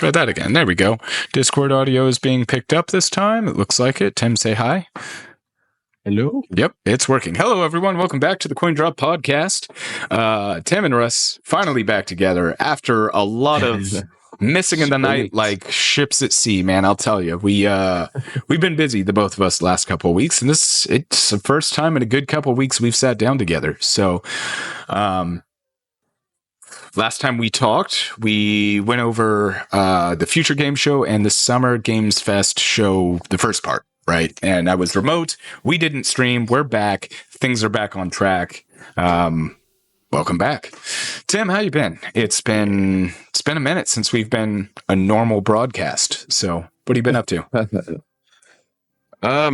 try that again. There we go. Discord audio is being picked up this time. It looks like it. Tim, say hi. Hello? Yep, it's working. Hello, everyone. Welcome back to the Coin Drop Podcast. Tim and Russ finally back together after a lot of missing in the night like ships at sea, man. I'll tell you. We've been busy, the both of us, the last couple of weeks, and it's the first time in a good couple of weeks we've sat down together. So, last time we talked, we went over the Future Game Show and the Summer Games Fest show, the first part. Right. And I was remote. We didn't stream. We're back. Things are back on track. Welcome back. Tim, how you been? It's been a minute since we've been a normal broadcast. So what have you been up to? I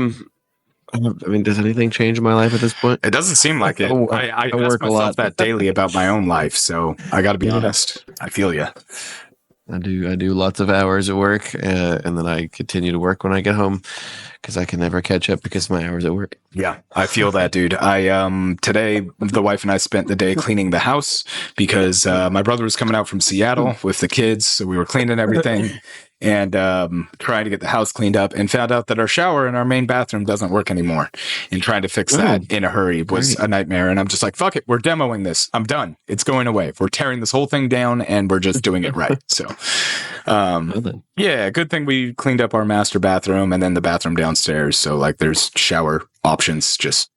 mean, does anything change in my life at this point? It doesn't seem like it. I work a lot that daily about my own life. So I got to be honest. I feel you. I do lots of hours at work, and then I continue to work when I get home because I can never catch up because of my hours at work. Yeah, I feel that, dude. Today the wife and I spent the day cleaning the house because my brother was coming out from Seattle with the kids, so we were cleaning everything and trying to get the house cleaned up, and found out that our shower in our main bathroom doesn't work anymore. And trying to fix that in a hurry was a nightmare. And I'm just like, fuck it, we're demoing this. I'm done. It's going away. We're tearing this whole thing down, and we're just doing it right. So, yeah, good thing we cleaned up our master bathroom and then the bathroom downstairs. So like, there's shower options. Just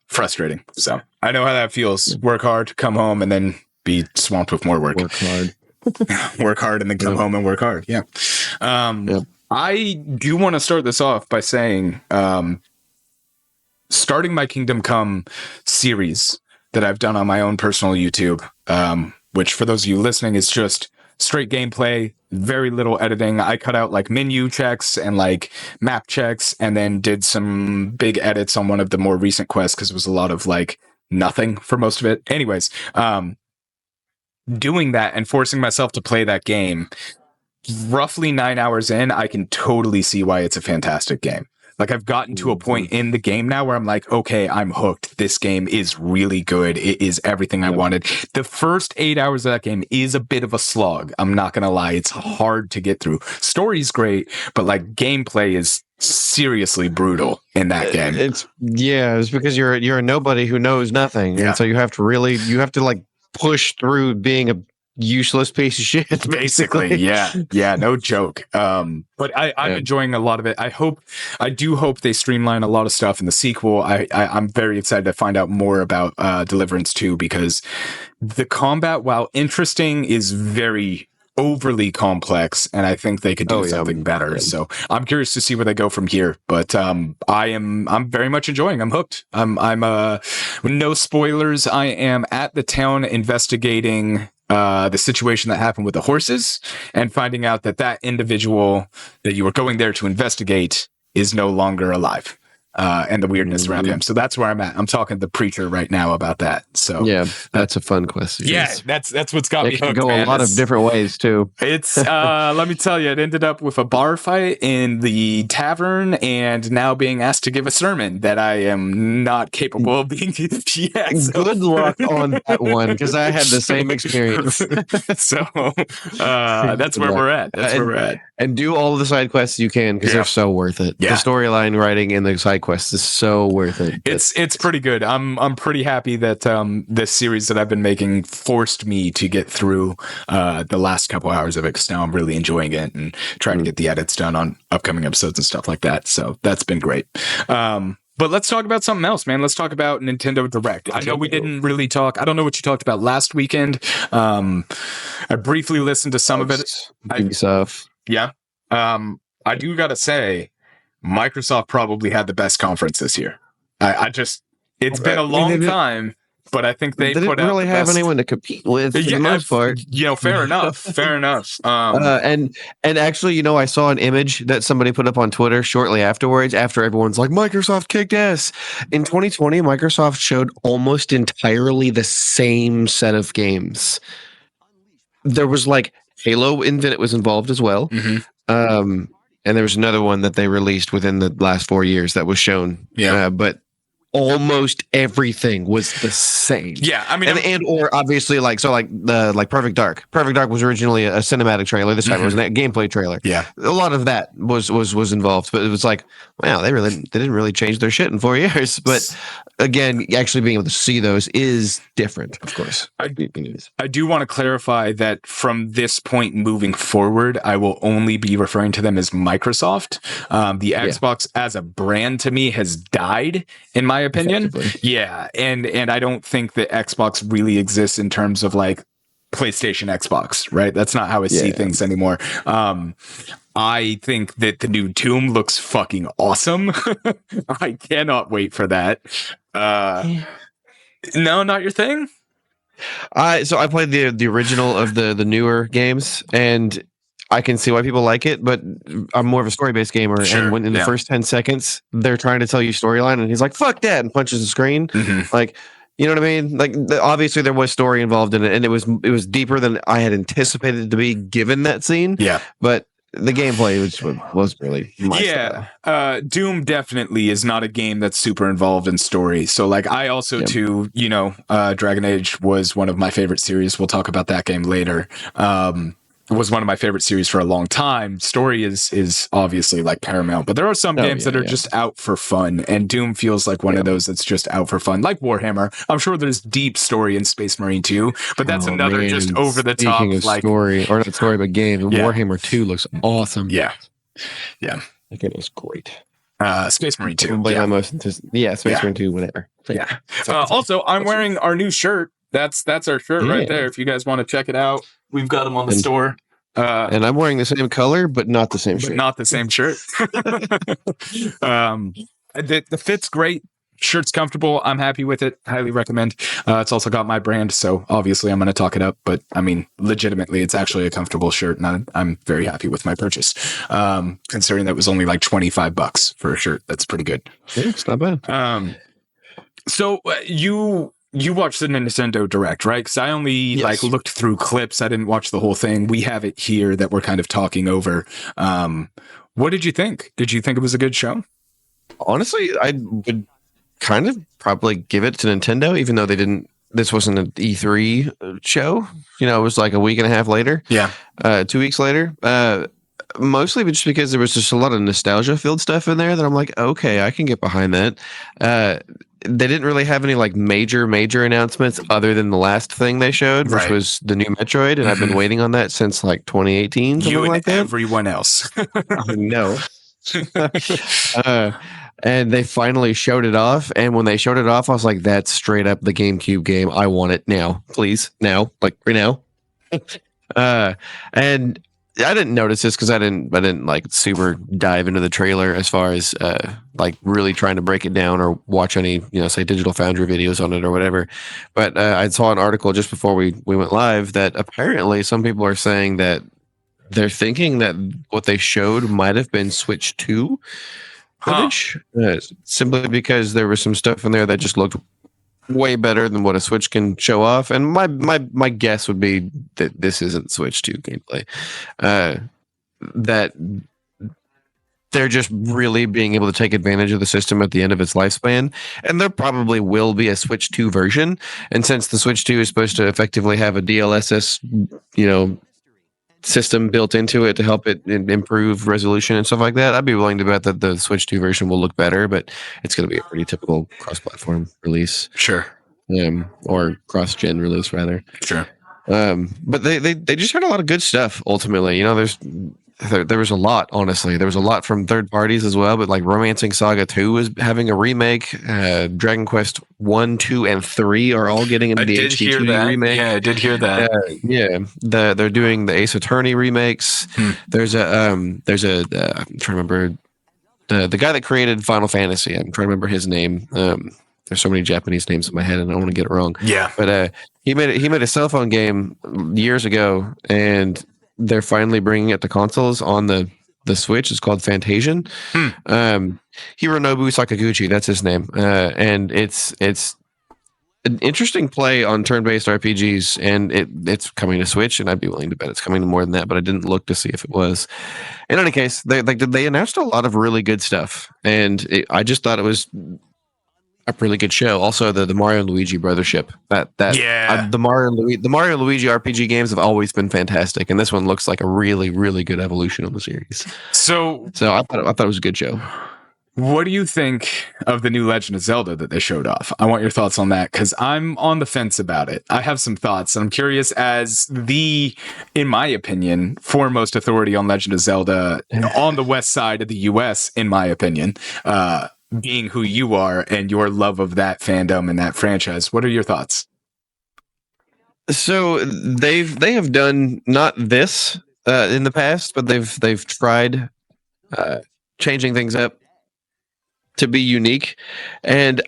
frustrating. So I know how that feels. Work hard, come home, and then be swamped with more work. Work hard. Work hard and then come home and work hard. Yeah. I do want to start this off by saying, starting my Kingdom Come series that I've done on my own personal YouTube, which for those of you listening is just straight gameplay, very little editing. I cut out like menu checks and like map checks, and then did some big edits on one of the more recent quests because it was a lot of like nothing for most of it. Anyways, doing that and forcing myself to play that game, roughly 9 hours in, I can totally see why it's a fantastic game. Like, I've gotten to a point in the game now where I'm like, okay, I'm hooked. This game is really good. It is everything I wanted. The first 8 hours of that game is a bit of a slog. I'm not going to lie. It's hard to get through. Story's great, but like gameplay is seriously brutal in that game. It's because you're a nobody who knows nothing. And so you have to like push through being a useless piece of shit, basically. Yeah, no joke. But I'm enjoying a lot of it. I do hope they streamline a lot of stuff in the sequel. I'm very excited to find out more about Deliverance 2, because the combat, while interesting, is very overly complex, and I think they could do something better. Yeah. So I'm curious to see where they go from here. But I'm very much enjoying. I'm hooked. I'm no spoilers. I am at the town investigating the situation that happened with the horses, and finding out that individual that you were going there to investigate is no longer alive. And the weirdness around him. So that's where I'm at. I'm talking to the preacher right now about that. So yeah, that's a fun quest. Yeah, that's what's got me hooked. It can go a lot of different ways too. It's let me tell you, it ended up with a bar fight in the tavern, and now being asked to give a sermon that I am not capable of being. Good luck on that one, because I had the same experience. So that's where we're at. That's where we're at. And do all of the side quests you can, because they're so worth it. Yeah. The storyline writing in the side quests is so worth it. It's pretty good. I'm pretty happy that this series that I've been making forced me to get through the last couple hours of it, because now I'm really enjoying it and trying to get the edits done on upcoming episodes and stuff like that. So that's been great. But let's talk about something else, man. Let's talk about Nintendo Direct. I know we didn't really talk. I don't know what you talked about last weekend. I briefly listened to some of it. Big stuff. Yeah. I do got to say, Microsoft probably had the best conference this year. It's been a long time, but I think they didn't really have anyone to compete with for the most part. Fair enough. Fair enough. And actually, I saw an image that somebody put up on Twitter shortly afterwards, after everyone's like, Microsoft kicked ass. In 2020, Microsoft showed almost entirely the same set of games. There was like Halo Infinite was involved as well. Mm-hmm. And there was another one that they released within the last 4 years that was shown. Yeah. But almost everything was the same. Yeah, I mean, or obviously like Perfect Dark. Perfect Dark was originally a cinematic trailer. This time it was a gameplay trailer. Yeah, a lot of that was involved, but it was like, wow, they didn't really change their shit in 4 years. But again, actually being able to see those is different, of course. I do want to clarify that from this point moving forward, I will only be referring to them as Microsoft. The Xbox as a brand to me has died, in my opinion. Yeah, and I don't think that Xbox really exists in terms of like PlayStation Xbox, right? That's not how I see things anymore. I think that the new Doom looks fucking awesome. I cannot wait for that. No, not your thing. So I played the original of the newer games, and I can see why people like it, but I'm more of a story-based gamer. Sure, and when in the first 10 seconds they're trying to tell you storyline, and he's like, "Fuck that," and punches the screen, like. You know what I mean? Like, obviously there was story involved in it, and it was deeper than I had anticipated to be given that scene. Yeah, but the gameplay was really my style. Doom definitely is not a game that's super involved in story. So like I also too, Dragon Age was one of my favorite series. We'll talk about that game later. Was one of my favorite series for a long time. Story is obviously like paramount, but there are some games that are just out for fun, and Doom feels like one of those that's just out for fun, like Warhammer. I'm sure there's deep story in Space Marine 2, but that's another just over the top like story, or not story but game. Warhammer 2 looks awesome. Yeah, that game was great. Space Marine 2. Space Marine 2, whatever. Yeah. Also, I'm wearing our new shirt. That's our shirt right there. If you guys want to check it out, we've got them on the store. And I'm wearing the same color, but not the same shirt. Not the same shirt. The fit's great. Shirt's comfortable. I'm happy with it. Highly recommend. It's also got my brand, so obviously I'm going to talk it up. But I mean, legitimately, it's actually a comfortable shirt, and I'm very happy with my purchase. Considering that was only like $25 for a shirt, that's pretty good. Yeah, it's not bad. So you watched the Nintendo Direct, right? Because I only looked through clips. I didn't watch the whole thing. We have it here that we're kind of talking over. What did you think? Did you think it was a good show? Honestly, I would kind of probably give it to Nintendo, even though they didn't. This wasn't an E3 show. It was like a week and a half later. Yeah, 2 weeks later. Mostly just because there was just a lot of nostalgia-filled stuff in there that I'm like, okay, I can get behind that. They didn't really have any like major announcements other than the last thing they showed, which was the new Metroid, and I've been waiting on that since like 2018. You and like that. Everyone else. I know. And they finally showed it off, and when they showed it off, I was like, "That's straight up the GameCube game. I want it now, please, now, like right now." And I didn't notice this because I didn't like super dive into the trailer as far as like really trying to break it down or watch any say Digital Foundry videos on it or whatever. But I saw an article just before we went live that apparently some people are saying that they're thinking that what they showed might have been Switch 2 footage, simply because there was some stuff in there that just looked way better than what a Switch can show off. And my guess would be that this isn't Switch 2 gameplay. That they're just really being able to take advantage of the system at the end of its lifespan. And there probably will be a Switch 2 version. And since the Switch 2 is supposed to effectively have a DLSS, system built into it to help it improve resolution and stuff like that, I'd be willing to bet that the Switch 2 version will look better, but it's going to be a pretty typical cross-platform release. Sure. Or cross-gen release, rather. Sure. But they just had a lot of good stuff, ultimately. There was a lot, honestly. There was a lot from third parties as well, but like Romancing Saga 2 is having a remake. Dragon Quest 1, 2, and 3 are all getting into the HD2 remake. Yeah, I did hear that. They're doing the Ace Attorney remakes. There's I'm trying to remember the guy that created Final Fantasy. I'm trying to remember his name. There's so many Japanese names in my head, and I don't want to get it wrong. Yeah, but he made a cell phone game years ago, and they're finally bringing it to consoles on the Switch. It's called Fantasian. Hironobu Sakaguchi, that's his name. And it's an interesting play on turn-based RPGs, and it's coming to Switch, and I'd be willing to bet it's coming to more than that, but I didn't look to see if it was. In any case, they announced a lot of really good stuff, and I just thought it was a really good show. Also, the Mario and Luigi brothership. The Mario and Luigi RPG games have always been fantastic, and this one looks like a really, really good evolution of the series. So I thought it was a good show. What do you think of the new Legend of Zelda that they showed off? I want your thoughts on that because I'm on the fence about it. I have some thoughts, and I'm curious as in my opinion, foremost authority on Legend of Zelda on the west side of the US, in my opinion, being who you are and your love of that fandom and that franchise. What are your thoughts? So they have done not this in the past, but they've tried changing things up to be unique, and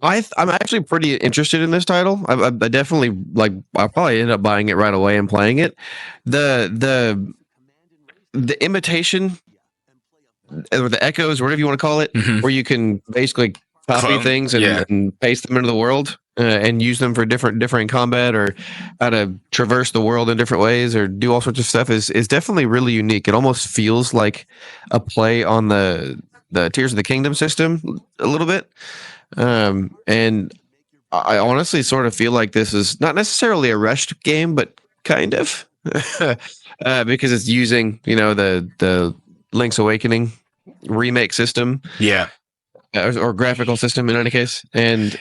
I'm actually pretty interested in this title. I definitely I'll probably end up buying it right away and playing it. The imitation or the echoes, whatever you want to call it, where you can basically copy things and paste them into the world and use them for different combat or how to traverse the world in different ways or do all sorts of stuff is definitely really unique. It almost feels like a play on the Tears of the Kingdom system a little bit. And I honestly sort of feel like this is not necessarily a rushed game, but kind of because it's using, the Link's Awakening remake system. Yeah. Or graphical system in any case. And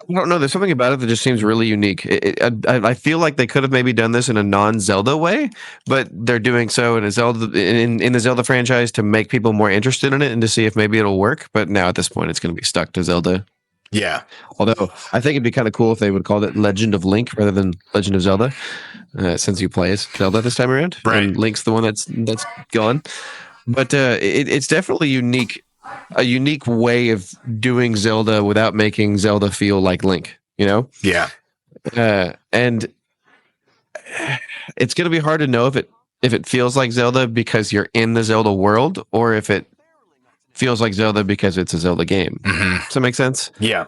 I don't know. There's something about it that just seems really unique. I feel like they could have maybe done this in a non-Zelda way, but they're doing so in a Zelda in the Zelda franchise to make people more interested in it and to see if maybe it'll work. But now at this point, it's going to be stuck to Zelda. Yeah. Although I think it'd be kind of cool if they would call it Legend of Link rather than Legend of Zelda, since you play as Zelda this time around, right? And Link's the one that's gone. But it's definitely unique. A unique way of doing Zelda without making Zelda feel like Link, Yeah. And it's going to be hard to know if it feels like Zelda because you're in the Zelda world or if it feels like Zelda because it's a Zelda game. Does that make sense? Yeah.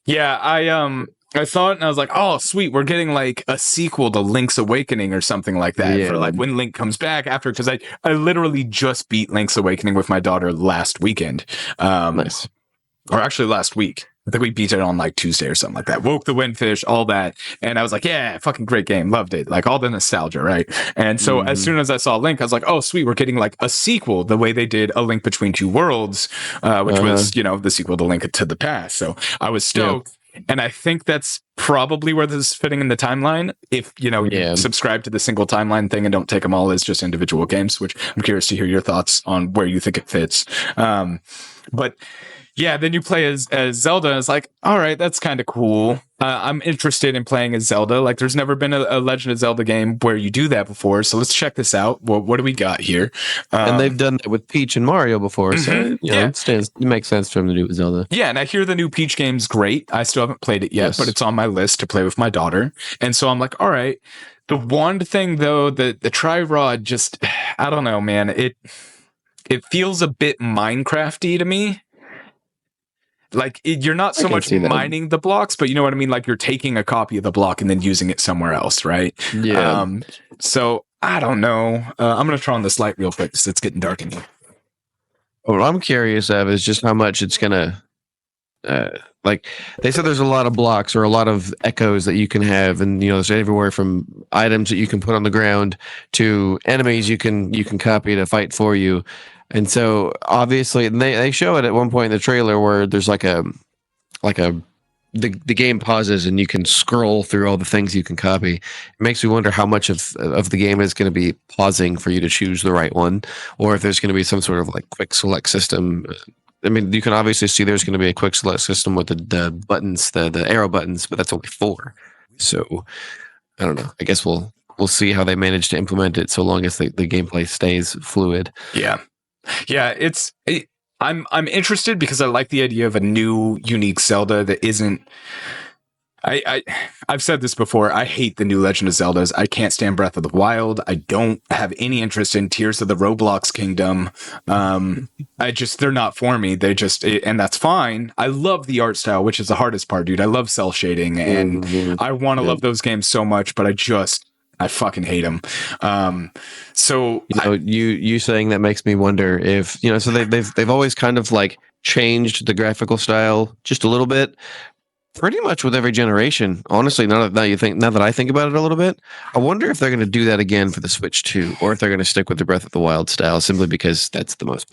Yeah. I saw it and I was like, oh, sweet. We're getting like a sequel to Link's Awakening or something like that for like when Link comes back after. Because I literally just beat Link's Awakening with my daughter last weekend. Nice. Or actually last week. I think we beat it on like Tuesday or something like that. Woke the Windfish, all that. And I was like, yeah, fucking great game. Loved it. Like all the nostalgia, right? And so as soon as I saw Link, I was like, oh, sweet. We're getting like a sequel the way they did A Link Between Two Worlds, which was, the sequel to Link to the Past. So I was stoked. Yeah. And I think that's probably where this is fitting in the timeline. If, you subscribe to the single timeline thing and don't take them all as just individual games, which I'm curious to hear your thoughts on where you think it fits. But yeah, then you play as Zelda and it's like, all right, that's kind of cool. I'm interested in playing as Zelda. Like there's never been a Legend of Zelda game where you do that before. So let's check this out. Well, what do we got here? And they've done that with Peach and Mario before. So, it makes sense for them to do it with Zelda. Yeah. And I hear the new Peach game's great. I still haven't played it yet, but it's on my list to play with my daughter. And so I'm like, all right. The one thing though, the Tri-Rod just, I don't know, man. It feels a bit Minecrafty to me. Like you're not so much mining the blocks, but you know what I mean? Like you're taking a copy of the block and then using it somewhere else, right? Yeah. So I don't know. I'm going to turn on this light real quick because it's getting dark in here. What I'm curious of is just how much it's going to, like they said there's a lot of blocks or a lot of echoes that you can have. And, there's everywhere from items that you can put on the ground to enemies you can copy to fight for you. And so obviously, and they show it at one point in the trailer where there's the game pauses and you can scroll through all the things you can copy. It makes me wonder how much of the game is going to be pausing for you to choose the right one, or if there's going to be some sort of like quick select system. I mean, you can obviously see there's going to be a quick select system with the buttons, the arrow buttons, but that's only 4. So I don't know. I guess we'll see how they manage to implement it so long as the gameplay stays fluid. Yeah. Yeah, I'm interested because I like the idea of a new, unique Zelda that isn't. I've said this before. I hate the new Legend of Zeldas. I can't stand Breath of the Wild. I don't have any interest in Tears of the Roblox Kingdom. They're not for me. And that's fine. I love the art style, which is the hardest part, dude. I love cel shading, and I want to love those games so much, but I fucking hate them. So you saying that makes me wonder if so they've always kind of like changed the graphical style just a little bit, pretty much with every generation. Honestly, now that I think about it a little bit, I wonder if they're going to do that again for the Switch 2, or if they're going to stick with the Breath of the Wild style simply because that's the most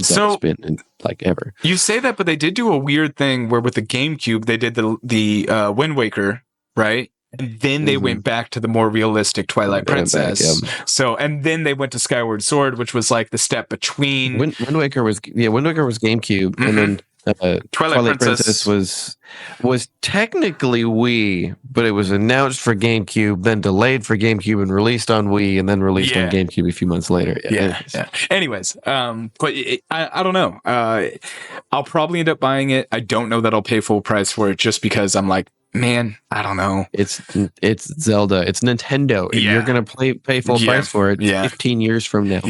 so been in, like ever. You say that, but they did do a weird thing where with the GameCube they did the Wind Waker, right? And then they went back to the more realistic Twilight Princess. So, and then they went to Skyward Sword, which was like the step between. Wind Waker was GameCube, and then Twilight Princess was technically Wii, but it was announced for GameCube, then delayed for GameCube, and released on Wii, and then released on GameCube a few months later. Yeah. Anyways, but I don't know. I'll probably end up buying it. I don't know that I'll pay full price for it, just because I'm like, man, I don't know. It's Zelda. It's Nintendo. Yeah. You're gonna pay full price for it 15 years from now.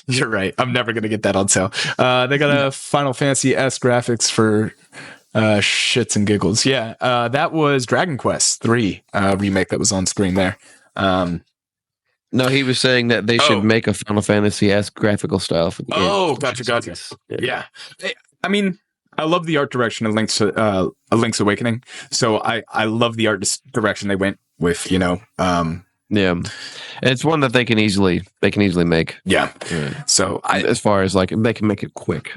You're right. I'm never gonna get that on sale. They got a Final Fantasy S graphics for shits and giggles. Yeah. That was Dragon Quest 3 remake that was on screen there. No, he was saying that they should make a Final Fantasy S graphical style for the game. Oh, gotcha. Yeah. I mean, I love the art direction of Link's Awakening. So I love the art direction they went with, Yeah. And it's one that they can easily make. Yeah. So as far as like they can make it quick.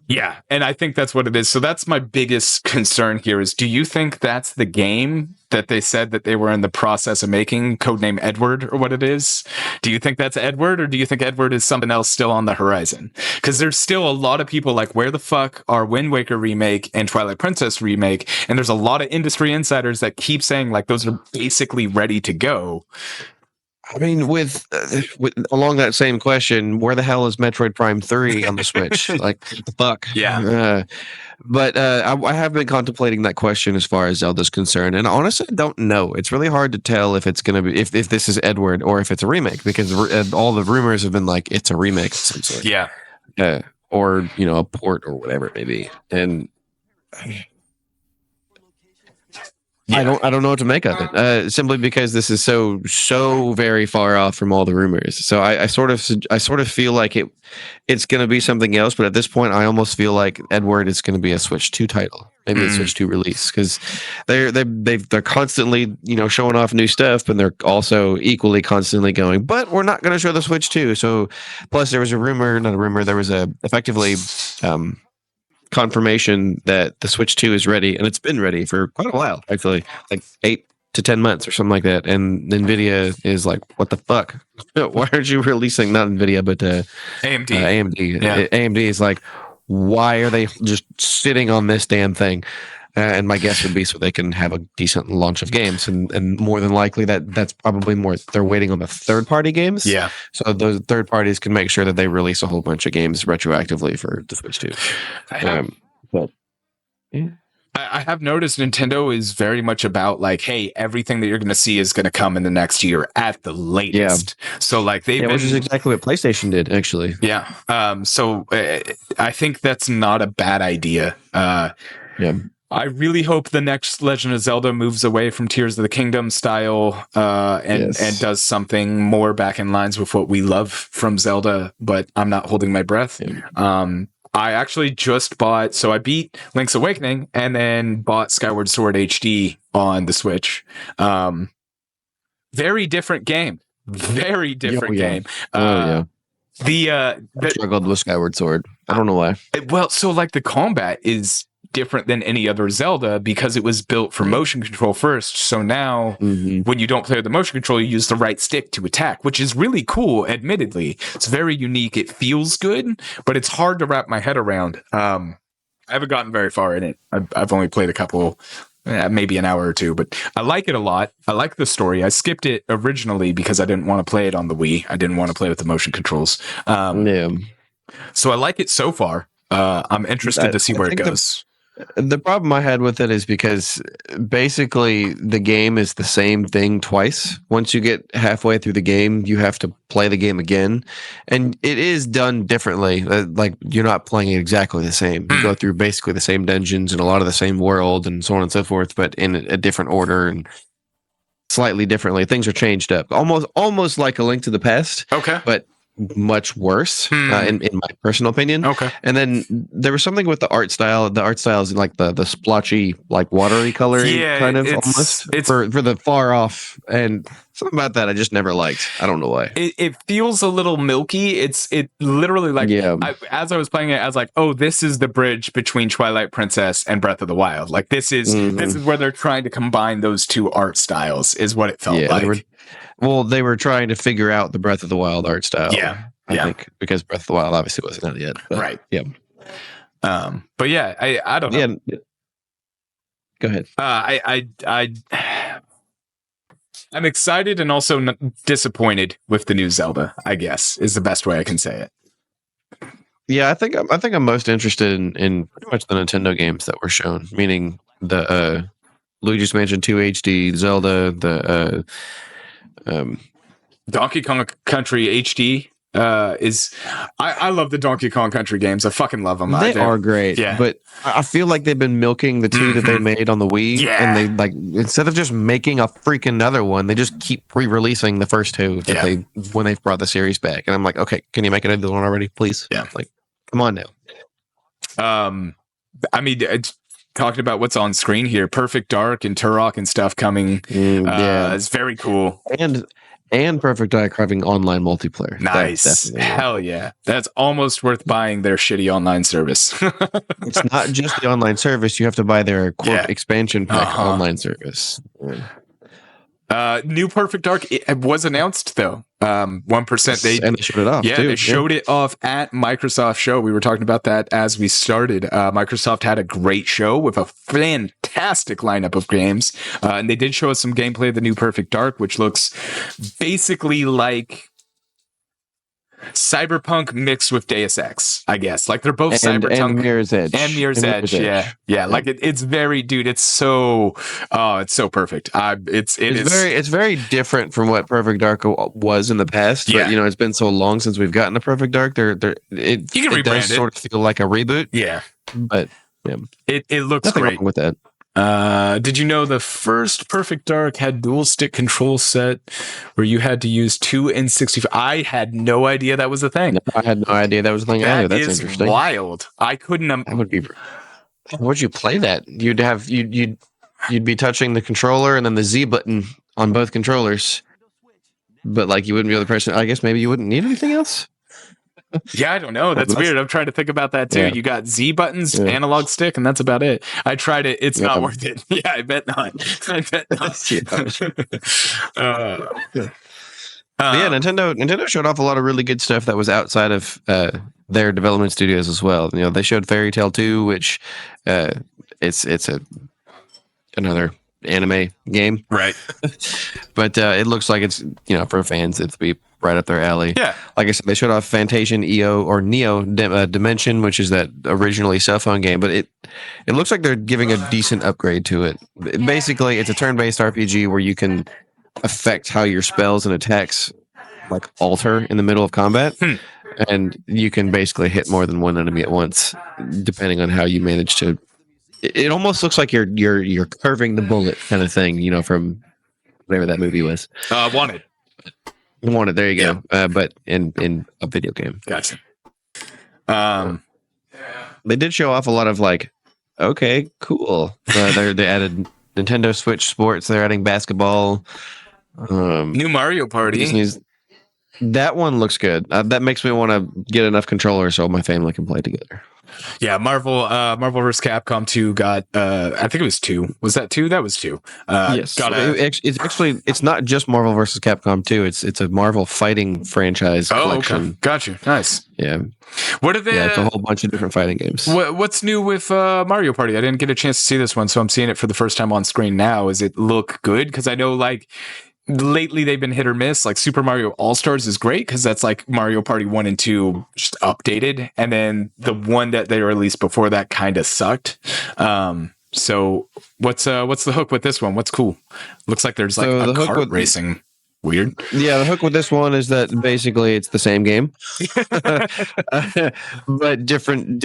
Yeah. And I think that's what it is. So that's my biggest concern here is, do you think that's the game that they said that they were in the process of making, codename Edward or what it is? Do you think that's Edward, or do you think Edward is something else still on the horizon? Because there's still a lot of people like, where the fuck are Wind Waker remake and Twilight Princess remake? And there's a lot of industry insiders that keep saying like those are basically ready to go. I mean, with along that same question, where the hell is Metroid Prime 3 on the Switch? Like, what the fuck? Yeah. But I have been contemplating that question as far as Zelda's concerned, and honestly, I don't know. It's really hard to tell if it's going to be if this is Edward or if it's a remake, because all the rumors have been like it's a remake of some sort. Yeah. Or a port or whatever it may be, and. Yeah. I don't know what to make of it. Simply because this is so very far off from all the rumors. So I sort of feel like it's going to be something else. But at this point, I almost feel like Edward is going to be a Switch 2 title, maybe a Switch 2 release, because they're constantly showing off new stuff, but they're also equally constantly going, but we're not going to show the Switch 2. So plus there was there was effectively confirmation that the Switch 2 is ready, and it's been ready for quite a while, actually, like 8 to 10 months or something like that. And Nvidia is like, what the fuck? Why aren't you releasing, not Nvidia, but AMD. AMD is like, why are they just sitting on this damn thing? And my guess would be so they can have a decent launch of games, and more than likely that's probably more. They're waiting on the third-party games. Yeah. So those third parties can make sure that they release a whole bunch of games retroactively for the Switch 2. I have noticed Nintendo is very much about like, hey, everything that you're going to see is going to come in the next year at the latest. Yeah. So like which is exactly what PlayStation did, actually. Yeah. So I think that's not a bad idea. Yeah. I really hope the next Legend of Zelda moves away from Tears of the Kingdom style and does something more back in lines with what we love from Zelda, but I'm not holding my breath. Yeah. I actually just I beat Link's Awakening and then bought Skyward Sword HD on the Switch. Very different game. Very different game. I struggled with Skyward Sword. I don't know why. Well, so like the combat is different than any other Zelda because it was built for motion control first. So now when you don't play with the motion control, you use the right stick to attack, which is really cool. Admittedly, it's very unique. It feels good, but it's hard to wrap my head around. I haven't gotten very far in it. I've only played a couple, maybe an hour or two, but I like it a lot. I like the story. I skipped it originally because I didn't want to play it on the Wii. I didn't want to play with the motion controls. So I like it so far. I'm interested to see where it goes. The problem I had with it is because basically the game is the same thing twice. Once you get halfway through the game, you have to play the game again. And it is done differently. Like, you're not playing it exactly the same. You go through basically the same dungeons and a lot of the same world and so on and so forth, but in a different order. And slightly differently. Things are changed up, almost like A Link to the Past. Okay, but much worse in my personal opinion. Okay. And then there was something with the art style. The art style is like the splotchy, like watery coloring kind of almost for the far off, and something about that I just never liked. I don't know why. It feels a little milky. It literally like as I was playing it, I was like, oh, this is the bridge between Twilight Princess and Breath of the Wild. Like this is where they're trying to combine those two art styles, is what it felt like. They were trying to figure out the Breath of the Wild art style. Yeah. I think because Breath of the Wild obviously wasn't out yet. But, right. Yeah. But yeah, I don't know. Yeah. Go ahead. I'm excited and also disappointed with the new Zelda, I guess, is the best way I can say it. Yeah, I think I'm most interested in pretty much the Nintendo games that were shown, meaning the Luigi's Mansion 2 HD, Zelda, the Donkey Kong Country HD I love the Donkey Kong Country games. I fucking love them. They are great. Yeah. But I feel like they've been milking the two that they made on the Wii. Yeah. And they like instead of just making a freaking other one, they just keep re-releasing the first two that when they've brought the series back. And I'm like, okay, can you make another one already, please? Yeah. Like, come on now. I mean, talking about what's on screen here, Perfect Dark and Turok and stuff coming. It's very cool. And Perfect Dark having online multiplayer. Nice. Hell yeah. That's almost worth buying their shitty online service. It's not just the online service. You have to buy their expansion pack online service. New Perfect Dark was announced though. 1%. And they showed it off. Too. They showed it off at Microsoft show. We were talking about that as we started. Microsoft had a great show with a fantastic lineup of games, and they did show us some gameplay of the new Perfect Dark, which looks basically like Cyberpunk mixed with Deus Ex, I guess. Like they're both Cyberpunk and Mirror's Edge. And Mirror's Edge. Yeah. Like it's very, dude. It's so perfect. It's very different from what Perfect Dark was in the past. But it's been so long since we've gotten to Perfect Dark. It does sort of feel like a reboot. Yeah, but it looks nothing great wrong with that. Did you know the first Perfect Dark had dual stick control set where you had to use 2 N64? I had no idea that was a thing. I had no idea that was a thing either. That's interesting. Wild. I couldn't. That would be. How would you play that? You'd be touching the controller and then the Z button on both controllers, but like you wouldn't be able to press it. I guess maybe you wouldn't need anything else. Yeah, I don't know. That's weird. I'm trying to think about that too. Yeah. You got Z buttons, analog stick, and that's about it. I tried it. It's not worth it. Yeah, I bet not. Nintendo showed off a lot of really good stuff that was outside of their development studios as well. They showed Fairy Tail 2, which it's another anime game, right? But it looks like it's for fans, it'll be right up their alley. Yeah, like I said, they showed off Fantasian Neo Dimension, which is that originally cell phone game, but it looks like they're giving a decent upgrade to it. Basically, it's a turn-based RPG where you can affect how your spells and attacks like alter in the middle of combat, and you can basically hit more than one enemy at once, depending on how you manage to. It almost looks like you're curving the bullet kind of thing, from whatever that movie was. Wanted. There you go. Yeah. But in a video game. Gotcha. They did show off a lot of like, okay, cool. They added Nintendo Switch Sports. They're adding basketball. New Mario Party. That one looks good. That makes me want to get enough controllers so my family can play together. Yeah, Marvel vs. Capcom 2 got I think it was 2. Was that 2? That was 2. Yes. It's not just Marvel vs. Capcom 2. It's a Marvel fighting franchise collection. Okay. Gotcha. Nice. Yeah. What are they? Yeah, it's a whole bunch of different fighting games. What's new with Mario Party? I didn't get a chance to see this one, so I'm seeing it for the first time on screen now. Does it look good? Because I know like lately they've been hit or miss. Like Super Mario All-Stars is great because that's like Mario Party 1 and 2 just updated, and then the one that they released before that kind of sucked. So what's the hook with this one? What's cool? Looks like there's like a kart racing. Weird. Yeah, the hook with this one is that basically it's the same game, but different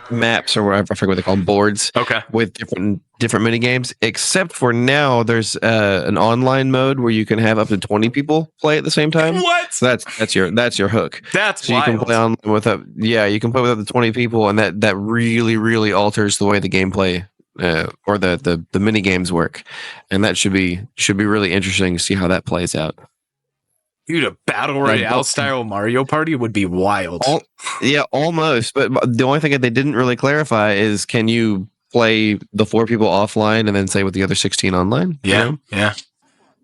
maps or whatever, I forget what they call them, boards. Okay. With different mini games. Except for now, there's an online mode where you can have up to 20 people play at the same time. What? So that's your hook. That's so wild. You can play on you can play with up to 20 people, and that really really alters the way the gameplay or the mini games work, and that should be really interesting to see how that plays out. Dude, a battle royale style Mario Party would be wild. Almost. But the only thing that they didn't really clarify is, can you play the 4 people offline and then say with the other 16 online? Yeah, yeah.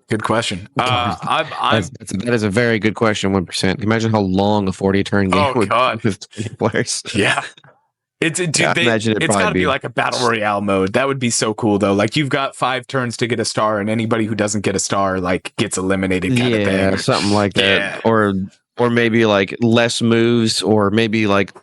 Good question. That is a very good question. 1%. Imagine how long a 40-turn game would be with 20 players. Yeah. It's got to be like a battle royale mode. That would be so cool though. Like you've got 5 turns to get a star, and anybody who doesn't get a star like gets eliminated kind of thing. Yeah, something like that. Or maybe like less moves, or maybe like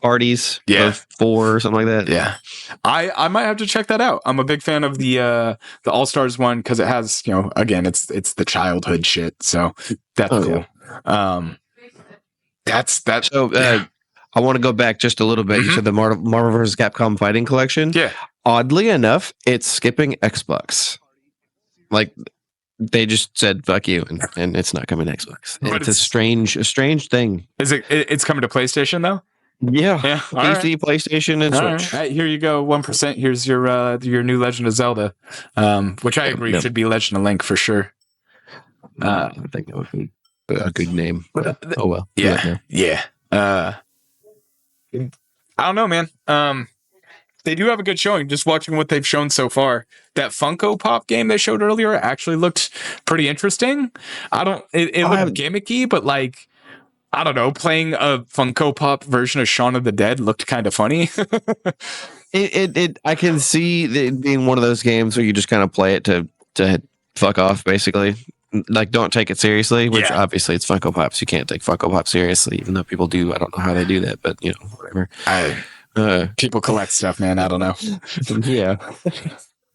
parties of 4 or something like that. Yeah. I might have to check that out. I'm a big fan of the All-Stars one because it has, again, it's the childhood shit. So that's cool. Yeah. That's so I want to go back just a little bit. You said the Marvel vs. Capcom Fighting Collection. Yeah. Oddly enough, it's skipping Xbox. Like they just said "fuck you" and it's not coming to Xbox. It's a strange thing. Is it? It's coming to PlayStation though. Yeah. PC, PlayStation, and Switch. All right, here you go. 1%. Here's your new Legend of Zelda, which I agree should be Legend of Link for sure. I think that would be a good name. Oh well. Yeah. I don't know, man. They do have a good showing. Just watching what they've shown so far, that Funko Pop game they showed earlier actually looked pretty interesting. It looked gimmicky, but like, I don't know, playing a Funko Pop version of Shaun of the Dead looked kind of funny. I can see it being one of those games where you just kind of play it to fuck off, basically. Like, don't take it seriously, which obviously it's Funko Pops. You can't take Funko Pop seriously, even though people do. I don't know how they do that, but whatever. People collect stuff, man. I don't know. Yeah.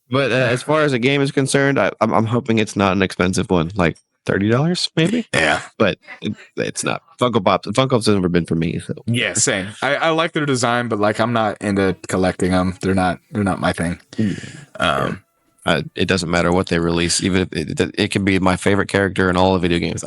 But as far as a game is concerned, I'm hoping it's not an expensive one, like $30 maybe. Yeah. But it's not. Funko Pops has never been for me. So. Yeah, same. I like their design, but like I'm not into collecting them. They're not my thing. It doesn't matter what they release, even if it can be my favorite character in all the video games.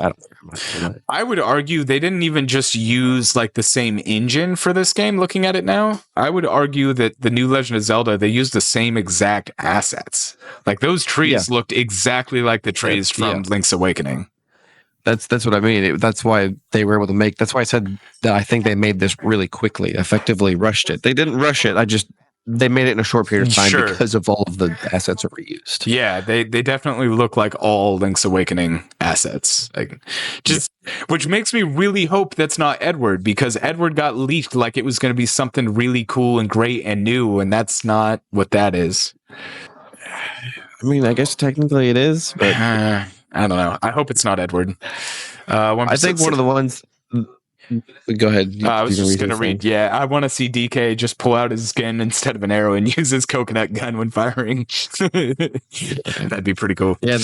I would argue they didn't even just use like the same engine for this game. Looking at it now, I would argue that the new Legend of Zelda, they used the same exact assets. Like those trees looked exactly like the trees from Link's Awakening. That's what I mean. That's why they were able to make. That's why I said that I think they made this really quickly, effectively rushed it. They didn't rush it. They made it in a short period of time because of all of the assets that were used. Yeah, they definitely look like all Link's Awakening assets. Like, which makes me really hope that's not Edward, because Edward got leaked like it was going to be something really cool and great and new, and that's not what that is. I mean, I guess technically it is, but I don't know. I hope it's not Edward. I think one of the ones. Go ahead. I was just going to read. Yeah, I want to see DK just pull out his skin instead of an arrow and use his coconut gun when firing. That'd be pretty cool. Yeah,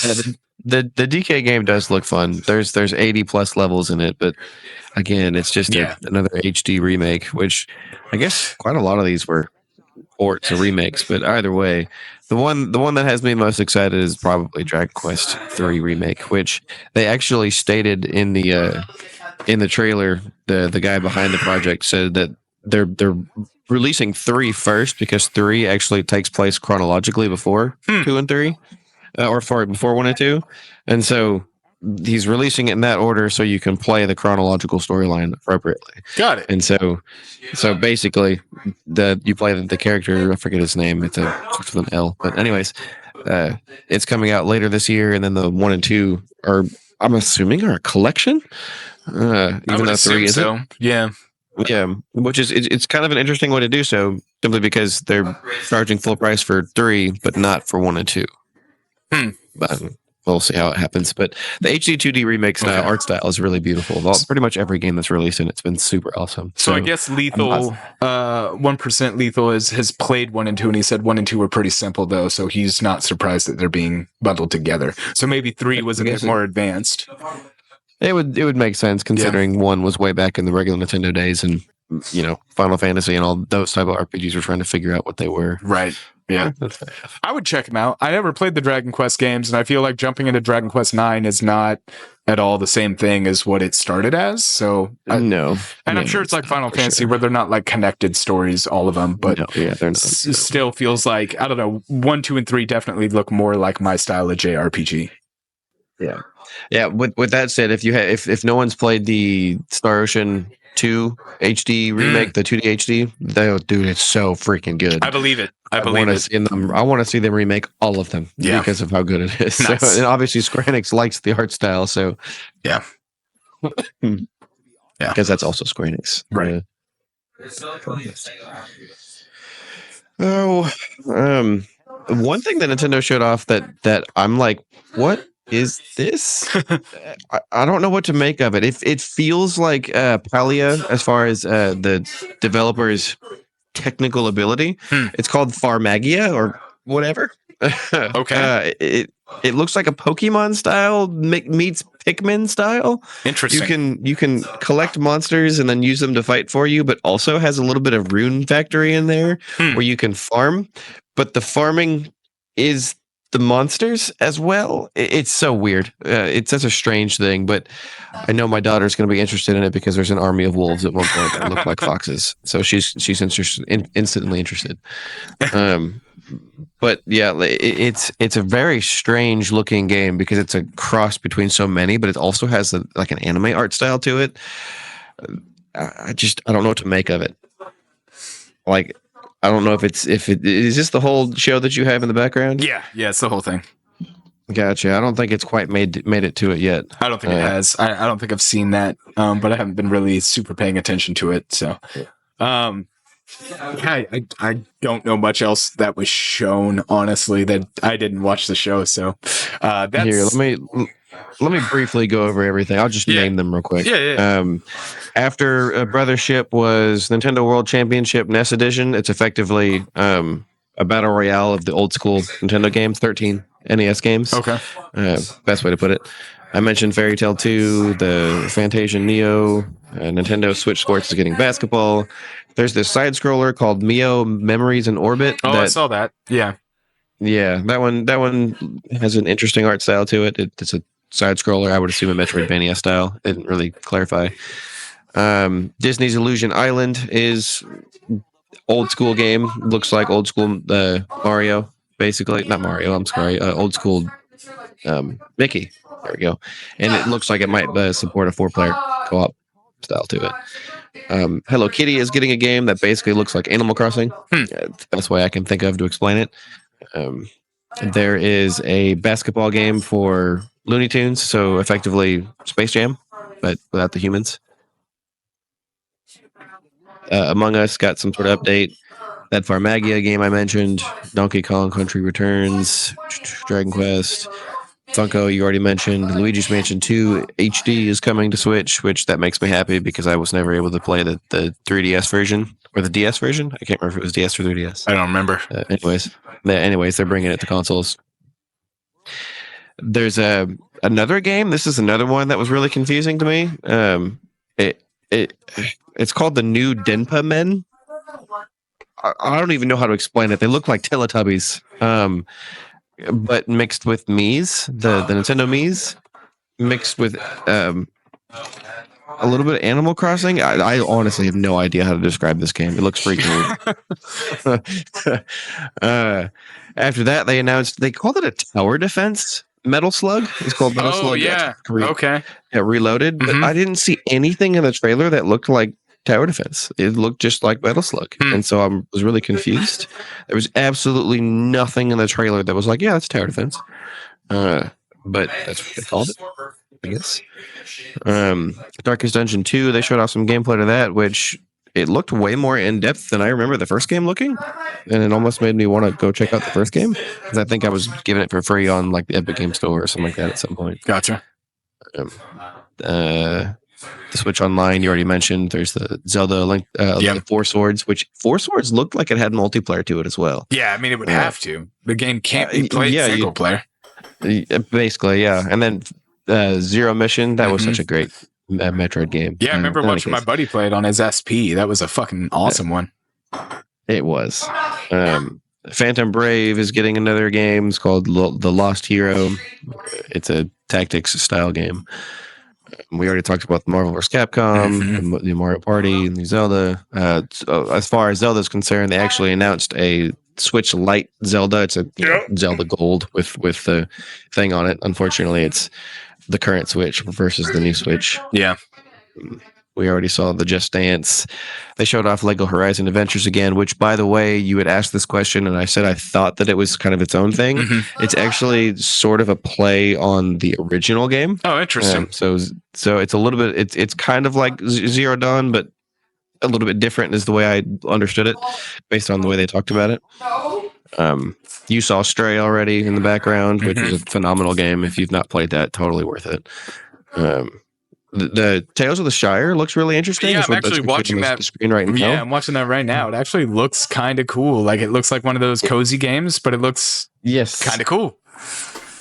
the DK game does look fun. There's 80 plus levels in it, but again, it's just another HD remake, which I guess quite a lot of these were ports or remakes. But either way, the one that has me most excited is probably Dragon Quest III remake, which they actually stated in the trailer. The guy behind the project said that they're releasing 3 first because 3 actually takes place chronologically before 2 and 3, before 1 and 2, and so he's releasing it in that order so you can play the chronological storyline appropriately. Got it. And so basically, you play the character. I forget his name. It's with an L. But anyways, it's coming out later this year, and then the 1 and 2 are, I'm assuming, are a collection. Even though 3 isn't. So. Yeah, which is it's kind of an interesting way to do so, simply because they're charging full price for 3, but not for 1 and 2. But we'll see how it happens. But the HD 2D remakes art style is really beautiful. Pretty much every game that's released, and it's been super awesome. So I guess Lethal, 1% Lethal has played 1 and 2, and he said 1 and 2 were pretty simple though, so he's not surprised that they're being bundled together. So maybe 3 was a bit more advanced. It would make sense, considering 1 was way back in the regular Nintendo days, and Final Fantasy and all those type of RPGs were trying to figure out what they were. Right. Yeah. I would check them out. I never played the Dragon Quest games, and I feel like jumping into Dragon Quest 9 is not at all the same thing as what it started as. So I'm sure it's like Final Fantasy where they're not like connected stories, all of them, but they're not. Still feels like, I don't know, 1, 2, and 3 definitely look more like my style of JRPG. Yeah. With that said, if no one's played the Star Ocean 2 HD remake, the 2D HD, dude, it's so freaking good. I believe it. I want to see them remake all of them because of how good it is. Nice. So, and obviously, Square Enix likes the art style, so yeah, because that's also Square Enix, right? One thing that Nintendo showed off that I'm like, what is this? I don't know what to make of it. It feels like Palia as far as the developer's technical ability. It's called Farmagia or whatever. Okay. It looks like a Pokemon style meets Pikmin style. Interesting. You can collect monsters and then use them to fight for you, but also has a little bit of Rune Factory in there where you can farm, but the farming is the monsters as well. It's so weird. It's such a strange thing, but I know my daughter's going to be interested in it because there's an army of wolves at one point that look like foxes. So she's instantly interested. But yeah, it's a very strange looking game because it's a cross between so many, but it also has like an anime art style to it. I don't know what to make of it. Like, I don't know if it is this the whole show that you have in the background? Yeah, it's the whole thing. Gotcha. I don't think it's quite made it to it yet. I don't think it has. I don't think I've seen that, but I haven't been really super paying attention to it. So, I don't know much else that was shown. Honestly, that I didn't watch the show. So, that's here. Let me briefly go over everything. I'll just name them real quick. Yeah. After Brothership was Nintendo World Championship NES Edition. It's effectively a battle royale of the old school Nintendo games, 13 NES games. Okay. Best way to put it. I mentioned Fairy Tail 2, the Fantasia Neo, Nintendo Switch Sports is getting basketball. There's this side scroller called Mio Memories in Orbit. I saw that. Yeah. Yeah, that one has an interesting art style to it. It's a side scroller. I would assume a Metroidvania style. It didn't really clarify. Disney's Illusion Island is old school game. Looks like old school Mario, basically. Not Mario, I'm sorry. Old school Mickey. There we go. And it looks like it might support a 4-player co-op style to it. Hello Kitty is getting a game that basically looks like Animal Crossing. It's the best way I can think of to explain it. There is a basketball game for Looney Tunes, so effectively Space Jam, but without the humans. Among Us got some sort of update. That Farmagia game I mentioned, Donkey Kong Country Returns, Dragon Quest, Funko you already mentioned, Luigi's Mansion 2 HD is coming to Switch, which that makes me happy because I was never able to play the 3DS version or the DS version. I can't remember if it was DS or 3DS. I don't remember. Anyways, they're bringing it to consoles. There's another game. This is another one that was really confusing to me. It's called the New Denpa Men. I don't even know how to explain it. They look like Teletubbies, but mixed with Mii's, the Nintendo Mii's, mixed with a little bit of Animal Crossing. I honestly have no idea how to describe this game. It looks freaking weird. After that, they called it a tower defense. Metal Slug. It's called Metal Slug. Yeah. Okay. Yeah, Reloaded. But I didn't see anything in the trailer that looked like tower defense. It looked just like Metal Slug. And so I was really confused. There was absolutely nothing in the trailer that was like, yeah, that's tower defense. But that's what they called it, I guess. Darkest Dungeon 2, they showed off some gameplay to that, which it looked way more in-depth than I remember the first game looking. And it almost made me want to go check out the first game. Because I think I was giving it for free on like the Epic Game Store or something like that at some point. Gotcha. The Switch Online, you already mentioned. There's the Zelda Link, the Four Swords, which Four Swords looked like it had multiplayer to it as well. Yeah, I mean, it would have to. The game can't be played single player. Basically, yeah. And then Zero Mission, that was such a great Metroid game. Yeah, I remember watching my buddy play it on his SP. That was a fucking awesome one. It was. Phantom Brave is getting another game. It's called The Lost Hero. It's a tactics style game. We already talked about the Marvel vs. Capcom, the Mario Party, and the Zelda. So as far as Zelda's concerned, they actually announced a Switch Lite Zelda. It's a Zelda Gold with the thing on it. Unfortunately, it's the current Switch versus the new Switch. Yeah. We already saw the Just Dance. They showed off Lego Horizon Adventures again, which, by the way, you had asked this question, and I said I thought that it was kind of its own thing. It's actually sort of a play on the original game. Oh, interesting. So it's a little bit. It's kind of like Zero Dawn, but a little bit different is the way I understood it, based on the way they talked about it. You saw Stray already in the background, which is a phenomenal game. If you've not played that, totally worth it. The Tales of the Shire looks really interesting. Yeah, I'm actually watching that screen right now. Yeah, I'm watching that right now. It actually looks kind of cool. Like, it looks like one of those cozy games, but it looks kind of cool.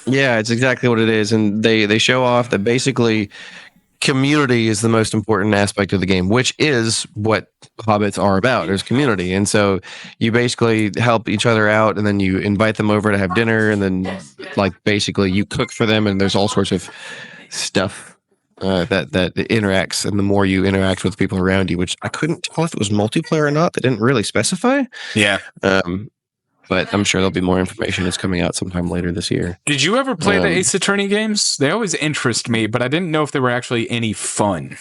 Yeah, it's exactly what it is. And they show off that basically community is the most important aspect of the game, which is what Hobbits are about. There's community. And so you basically help each other out, and then you invite them over to have dinner, and then like basically you cook for them, and there's all sorts of stuff that interacts, and the more you interact with people around you, which I couldn't tell if it was multiplayer or not. They didn't really specify. Yeah. But I'm sure there'll be more information that's coming out sometime later this year. Did you ever play the Ace Attorney games? They always interest me, but I didn't know if they were actually any fun.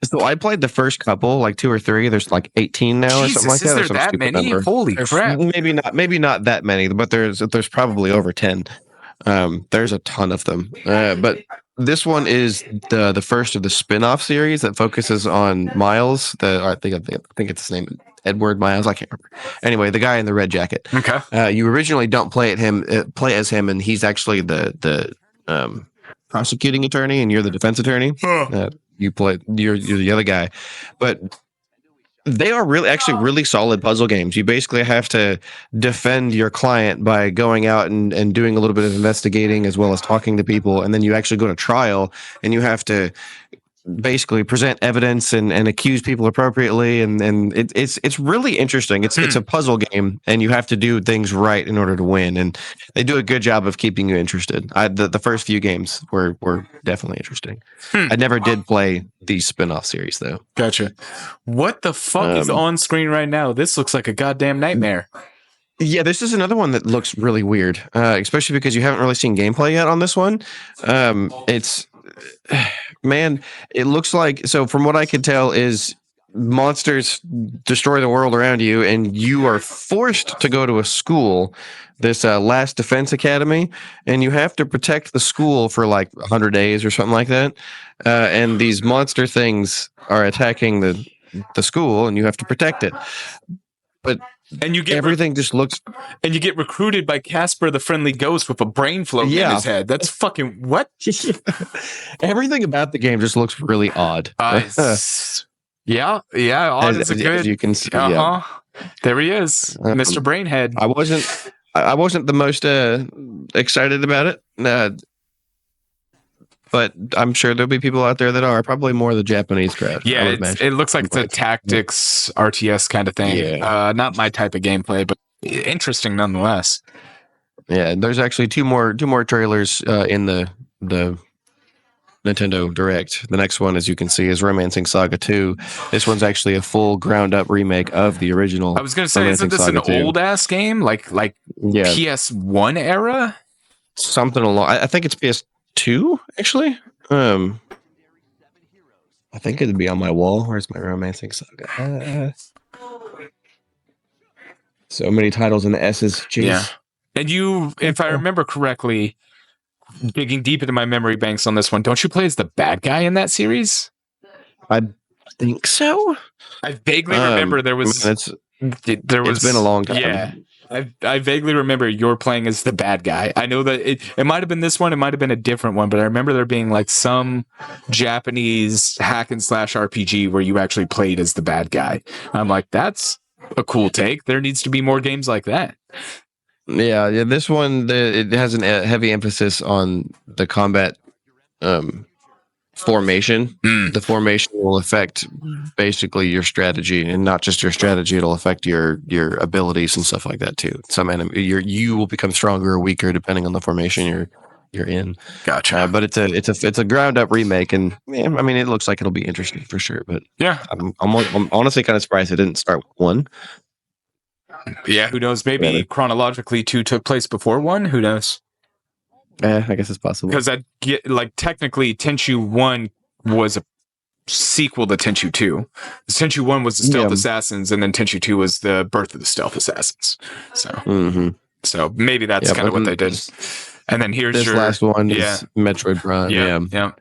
So I played the first couple, like 2 or 3. There's like 18 now or something like that. Is there that many? Number. Holy crap. Maybe not that many, but there's probably over 10. There's a ton of them. But this one is the first of the spin-off series that focuses on Miles. I think it's his name, Edward Miles. I can't remember. Anyway, the guy in the red jacket. Okay. You originally don't play as him, and he's actually the prosecuting attorney, and you're the defense attorney. You're the other guy, but they are really solid puzzle games. You basically have to defend your client by going out and doing a little bit of investigating as well as talking to people. And then you actually go to trial, and you have to basically present evidence and accuse people appropriately. And it's really interesting. It's a puzzle game, and you have to do things right in order to win. And they do a good job of keeping you interested. The first few games were definitely interesting. I never did play the spin-off series though. Gotcha. What the fuck is on screen right now? This looks like a goddamn nightmare. Yeah, this is another one that looks really weird, especially because you haven't really seen gameplay yet on this one. Man, it looks like, so from what I can tell is monsters destroy the world around you, and you are forced to go to a school, this Last Defense Academy, and you have to protect the school for like 100 days or something like that. And these monster things are attacking the school, and you have to protect it. But you get everything just looks, and you get recruited by Casper the Friendly Ghost with a brain float in his head. That's fucking what? Everything about the game just looks really odd. Yeah, odd is a good. As you can see, there he is, Mr. Brainhead. I wasn't the most excited about it. But I'm sure there'll be people out there that are probably more the Japanese crowd. Yeah, it looks like it's a tactics RTS kind of thing. Yeah. Not my type of gameplay, but interesting nonetheless. Yeah, and there's actually two more trailers in the Nintendo Direct. The next one, as you can see, is Romancing Saga 2. This one's actually a full ground-up remake of the original. I was going to say, isn't this an old-ass game? Like PS1 era? Something along. I think it's PS2, actually. I think it'd be on my wall. Where's my Romancing Saga? So many titles in the S's. Jeez. Yeah. And you, if I remember correctly, digging deep into my memory banks on this one, don't you play as the bad guy in that series? I think so. I vaguely remember there was. It's been a long time. Yeah. I vaguely remember you're playing as the bad guy. I know that it might have been this one, it might have been a different one, but I remember there being like some Japanese hack and slash RPG where you actually played as the bad guy. I'm like, that's a cool take. There needs to be more games like that. Yeah. This one, it has a heavy emphasis on the combat formation. The formation will affect basically your strategy, and not just your strategy. It'll affect your abilities and stuff like that too. Some enemy, you will become stronger or weaker depending on the formation you're in. Gotcha. But it's a ground up remake, and I mean, it looks like it'll be interesting for sure. But yeah, I'm honestly kind of surprised it didn't start with 1. Yeah, who knows? Maybe chronologically 2 took place before 1. Who knows? I guess it's possible. Because technically Tenchu 1 was a sequel to Tenchu 2. Tenchu 1 was the Stealth Assassins, and then Tenchu 2 was the birth of the Stealth Assassins. So, so maybe that's kind of what they did. And then here's this your last one is Metroid Prime. Yeah.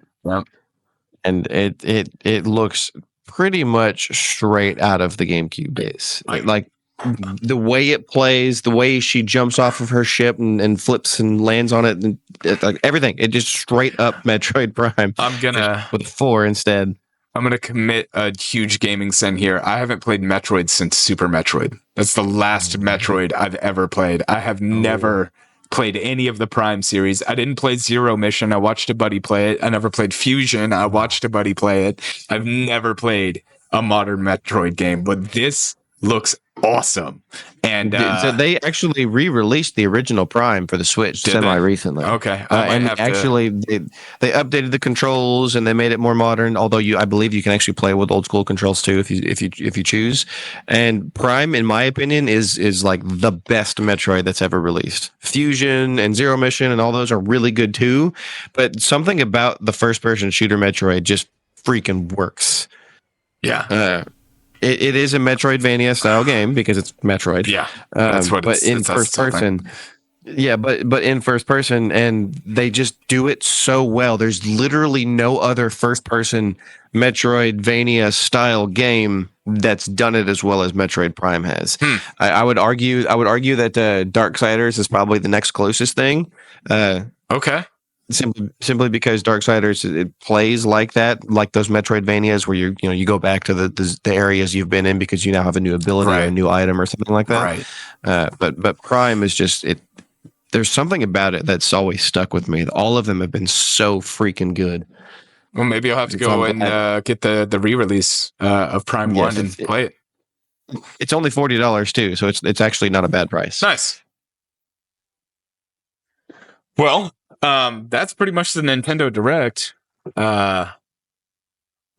And it looks pretty much straight out of the GameCube days. Like the way it plays, the way she jumps off of her ship and flips and lands on it, and like everything, it just straight up Metroid Prime. I'm gonna with 4 instead. I'm gonna commit a huge gaming sin here. I haven't played Metroid since Super Metroid. That's the last Metroid I've ever played. I have never played any of the Prime series. I didn't play Zero Mission. I watched a buddy play it. I never played Fusion. I watched a buddy play it. I've never played a modern Metroid game, but this looks awesome. And so they actually re-released the original Prime for the Switch semi-recently. Okay. And actually they updated the controls and they made it more modern, although I believe you can actually play with old school controls too if you choose. And Prime, in my opinion, is like the best Metroid that's ever released. Fusion and Zero Mission and all those are really good too, but something about the first person shooter Metroid just freaking works. Yeah. It is a Metroidvania style game because it's Metroid. Yeah, that's what. But in first person, but in first person, and they just do it so well. There's literally no other first person Metroidvania style game that's done it as well as Metroid Prime has. I would argue that Darksiders is probably the next closest thing. Okay. Simply because Darksiders, it plays like that, like those Metroidvanias where you go back to the areas you've been in because you now have a new ability or a new item or something like that. Right. But Prime is just it. There's something about it that's always stuck with me. All of them have been so freaking good. Well, maybe I'll have to go and get the re-release of Prime 1 and play it. It's only $40 too, so it's actually not a bad price. Nice. Well, that's pretty much the Nintendo Direct.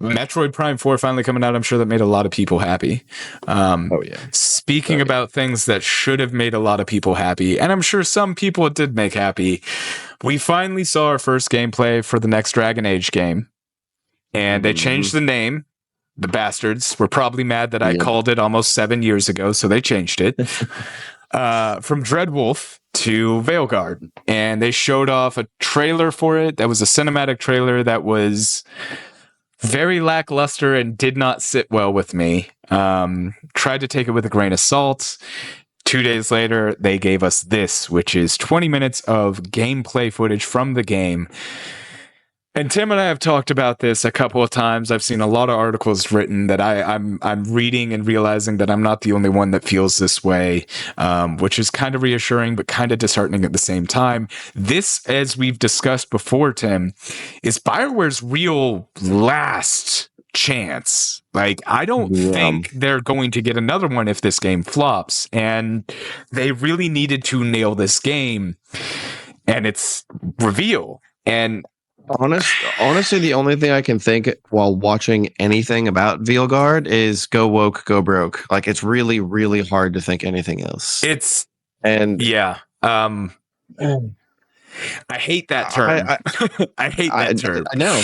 Metroid Prime 4 finally coming out. I'm sure that made a lot of people happy. Speaking about things that should have made a lot of people happy, and I'm sure some people it did make happy, we finally saw our first gameplay for the next Dragon Age game. And they changed the name. The bastards were probably mad that I called it almost 7 years ago, so they changed it. From Dreadwolf to Veilguard, and they showed off a trailer for it that was a cinematic trailer that was very lackluster and did not sit well with me. Tried to take it with a grain of salt. 2 days later, they gave us this, which is 20 minutes of gameplay footage from the game. And Tim and I have talked about this a couple of times. I've seen a lot of articles written that I'm reading and realizing that I'm not the only one that feels this way, which is kind of reassuring, but kind of disheartening at the same time. This, as we've discussed before, Tim, is BioWare's real last chance. Like, I don't think they're going to get another one if this game flops. And they really needed to nail this game and its reveal. And honestly, the only thing I can think while watching anything about Veilguard is go woke, go broke. Like, it's really, really hard to think anything else. I hate that term. I hate that term. I know.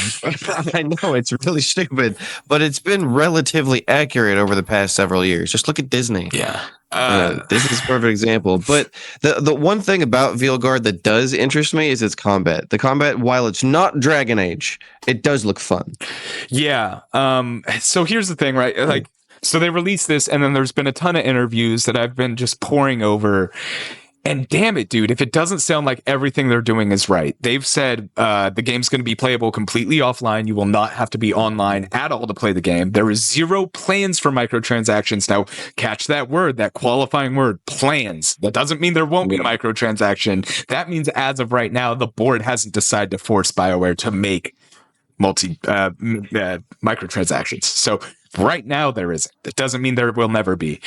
I know it's really stupid, but it's been relatively accurate over the past several years. Just look at Disney. Yeah. This is a perfect example. But the one thing about Veilguard that does interest me is its combat. The combat, while it's not Dragon Age, it does look fun. Yeah. So here's the thing, right? Like, so they released this, and then there's been a ton of interviews that I've been just poring over. And damn it, dude, if it doesn't sound like everything they're doing is right. They've said the game's going to be playable completely offline. You will not have to be online at all to play the game. There is zero plans for microtransactions. Now, catch that word, that qualifying word, plans. That doesn't mean there won't be microtransaction. That means as of right now, the board hasn't decided to force BioWare to make microtransactions. So right now there isn't. That doesn't mean there will never be.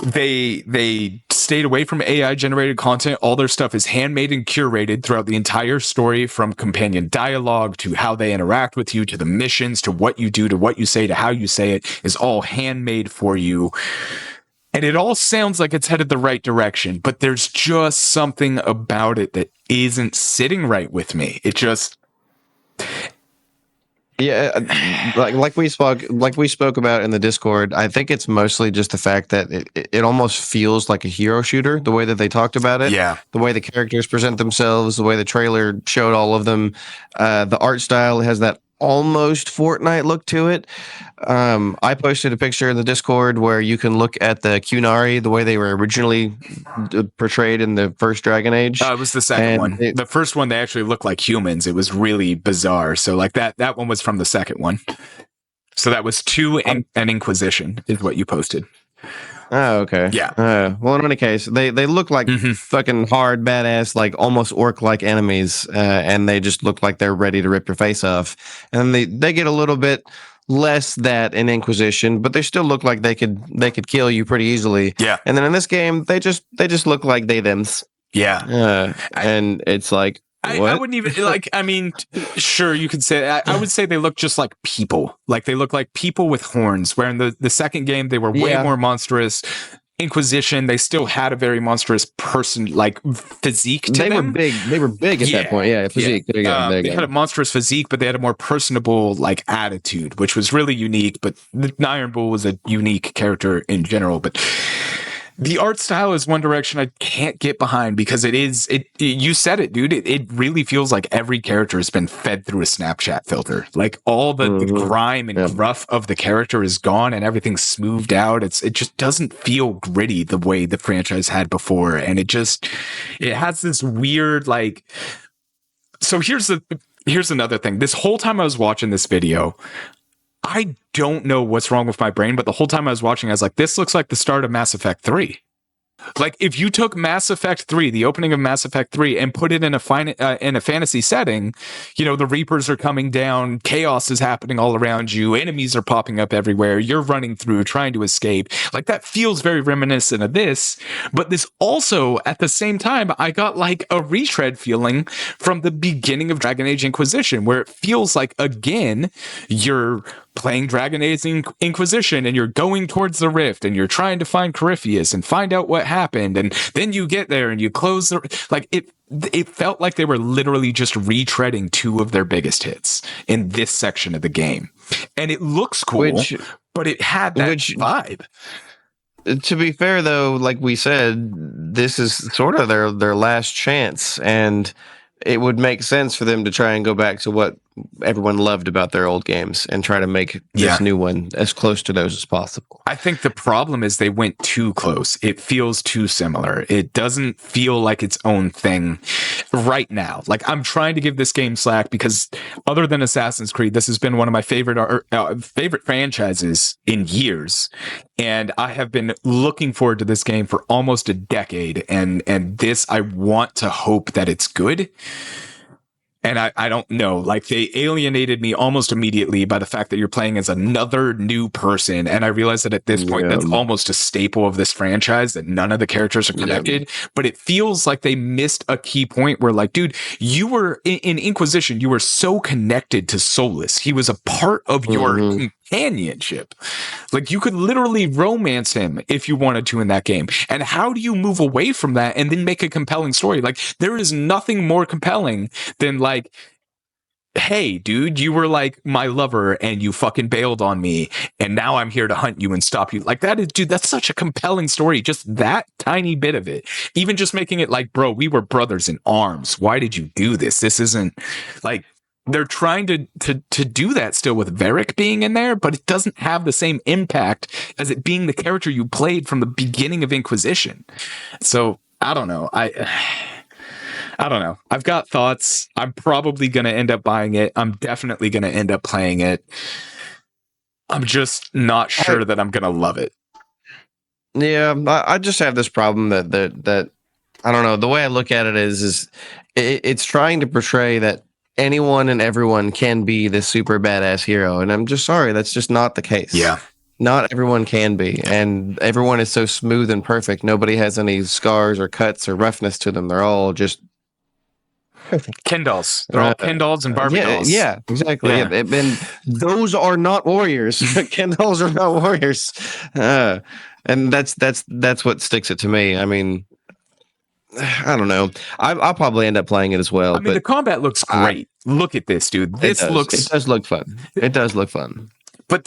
They stayed away from AI generated content. All their stuff is handmade and curated throughout the entire story, from companion dialogue to how they interact with you, to the missions, to what you do, to what you say, to how you say it, is all handmade for you. And it all sounds like it's headed the right direction, but there's just something about it that isn't sitting right with me. It just... Yeah, like we spoke about in the Discord. I think it's mostly just the fact that it almost feels like a hero shooter, the way that they talked about it. Yeah. The way the characters present themselves, the way the trailer showed all of them. The art style has that almost Fortnite look to it. I posted a picture in the Discord where you can look at the Qunari, the way they were originally portrayed in the first Dragon Age. It was the second one. The first one, they actually looked like humans. It was really bizarre. So like that one was from the second one. So that was 2 and Inquisition is what you posted. Oh, okay. Yeah. Well, in any case, they look like fucking hard, badass, like almost orc-like enemies, and they just look like they're ready to rip your face off. And they get a little bit less that in Inquisition, but they still look like they could kill you pretty easily. Yeah. And then in this game, they just look like thems. Yeah. And it's like, I wouldn't even sure, you could say I would say they look just like people. Like they look like people with horns, where in the second game they were way more monstrous. Inquisition, they still had a very monstrous person like physique to them. They were big at that point. Yeah, physique. Yeah. They had a monstrous physique, but they had a more personable like attitude, which was really unique. But the Iron Bull was a unique character in general. But the art style is one direction I can't get behind, because you said it, dude. It really feels like every character has been fed through a Snapchat filter. Like all the grime and gruff of the character is gone and everything's smoothed out. It just doesn't feel gritty the way the franchise had before. And it has this weird, like, so here's another thing. This whole time I was watching this video, I don't know what's wrong with my brain, but the whole time I was watching, I was like, this looks like the start of Mass Effect 3. Like, if you took Mass Effect 3, the opening of Mass Effect 3, and put it in a fantasy setting, the Reapers are coming down, chaos is happening all around you, enemies are popping up everywhere, you're running through, trying to escape. Like, that feels very reminiscent of this, but this also, at the same time, I got, like, a retread feeling from the beginning of Dragon Age Inquisition, where it feels like, again, you're playing Dragon Age Inquisition and you're going towards the rift and you're trying to find Corypheus and find out what happened, and then you get there and you close it felt like they were literally just retreading 2 of their biggest hits in this section of the game, and it looks cool, but it had that vibe. To be fair, though, like we said, this is sort of their last chance, and it would make sense for them to try and go back to what everyone loved about their old games and try to make this new one as close to those as possible. I think the problem is they went too close. It feels too similar. It doesn't feel like its own thing right now. Like, I'm trying to give this game slack, because other than Assassin's Creed, this has been one of my favorite franchises in years. And I have been looking forward to this game for almost a decade. And this, I want to hope that it's good. And I don't know, like, they alienated me almost immediately by the fact that you're playing as another new person. And I realized that at this point, that's almost a staple of this franchise, that none of the characters are connected. But it feels like they missed a key point where, like, dude, you were in Inquisition, you were so connected to Solus. He was a part of your companionship. Like, you could literally romance him if you wanted to in that game. And how do you move away from that and then make a compelling story? Like, there is nothing more compelling than, like, hey, dude, you were like my lover and you fucking bailed on me, and now I'm here to hunt you and stop you. Like, that is, dude, that's such a compelling story. Just that tiny bit of it. Even just making it like, bro, we were brothers in arms. Why did you do this? This isn't like, they're trying to do that still with Varric being in there, but it doesn't have the same impact as it being the character you played from the beginning of Inquisition. So I don't know. I don't know. I've got thoughts. I'm probably going to end up buying it. I'm definitely going to end up playing it. I'm just not sure that I'm going to love it. Yeah, I just have this problem that I don't know. The way I look at it is it's trying to portray that anyone and everyone can be this super badass hero, and I'm just sorry, that's just not the case. Yeah. Not everyone can be, and everyone is so smooth and perfect. Nobody has any scars or cuts or roughness to them. They're all just Ken dolls. They're all Ken dolls and Barbie dolls. Yeah, exactly. Yeah. And those are not warriors. Ken dolls are not warriors. And that's what sticks it to me. I mean, I don't know. I'll probably end up playing it as well. I mean, the combat looks great. Look at this, dude. It does look fun. It does look fun. But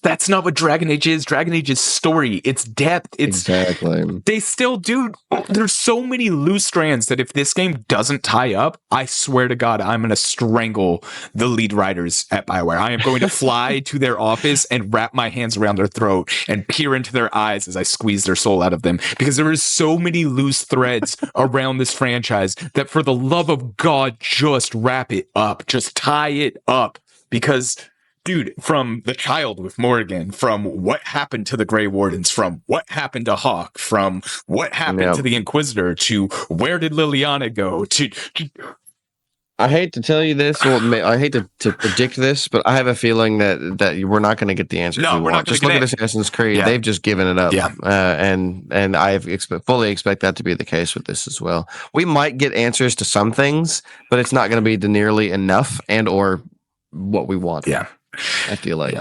that's not what Dragon Age is. Dragon Age is story. It's depth. Exactly. They still do. There's so many loose strands that if this game doesn't tie up, I swear to God, I'm going to strangle the lead writers at BioWare. I am going to fly to their office and wrap my hands around their throat and peer into their eyes as I squeeze their soul out of them. Because there is so many loose threads around this franchise that for the love of God, just wrap it up. Just tie it up. Because... dude, from the child with Morrigan, from what happened to the Grey Wardens, from what happened to Hawk, from what happened to the Inquisitor, to where did Liliana go, to... I hate to tell you this, or I hate to predict this, but I have a feeling that we're not going to get the answers we want. Just look at Assassin's Creed; they've just given it up, and I fully expect that to be the case with this as well. We might get answers to some things, but it's not going to be nearly enough and or what we want. Yeah. I feel like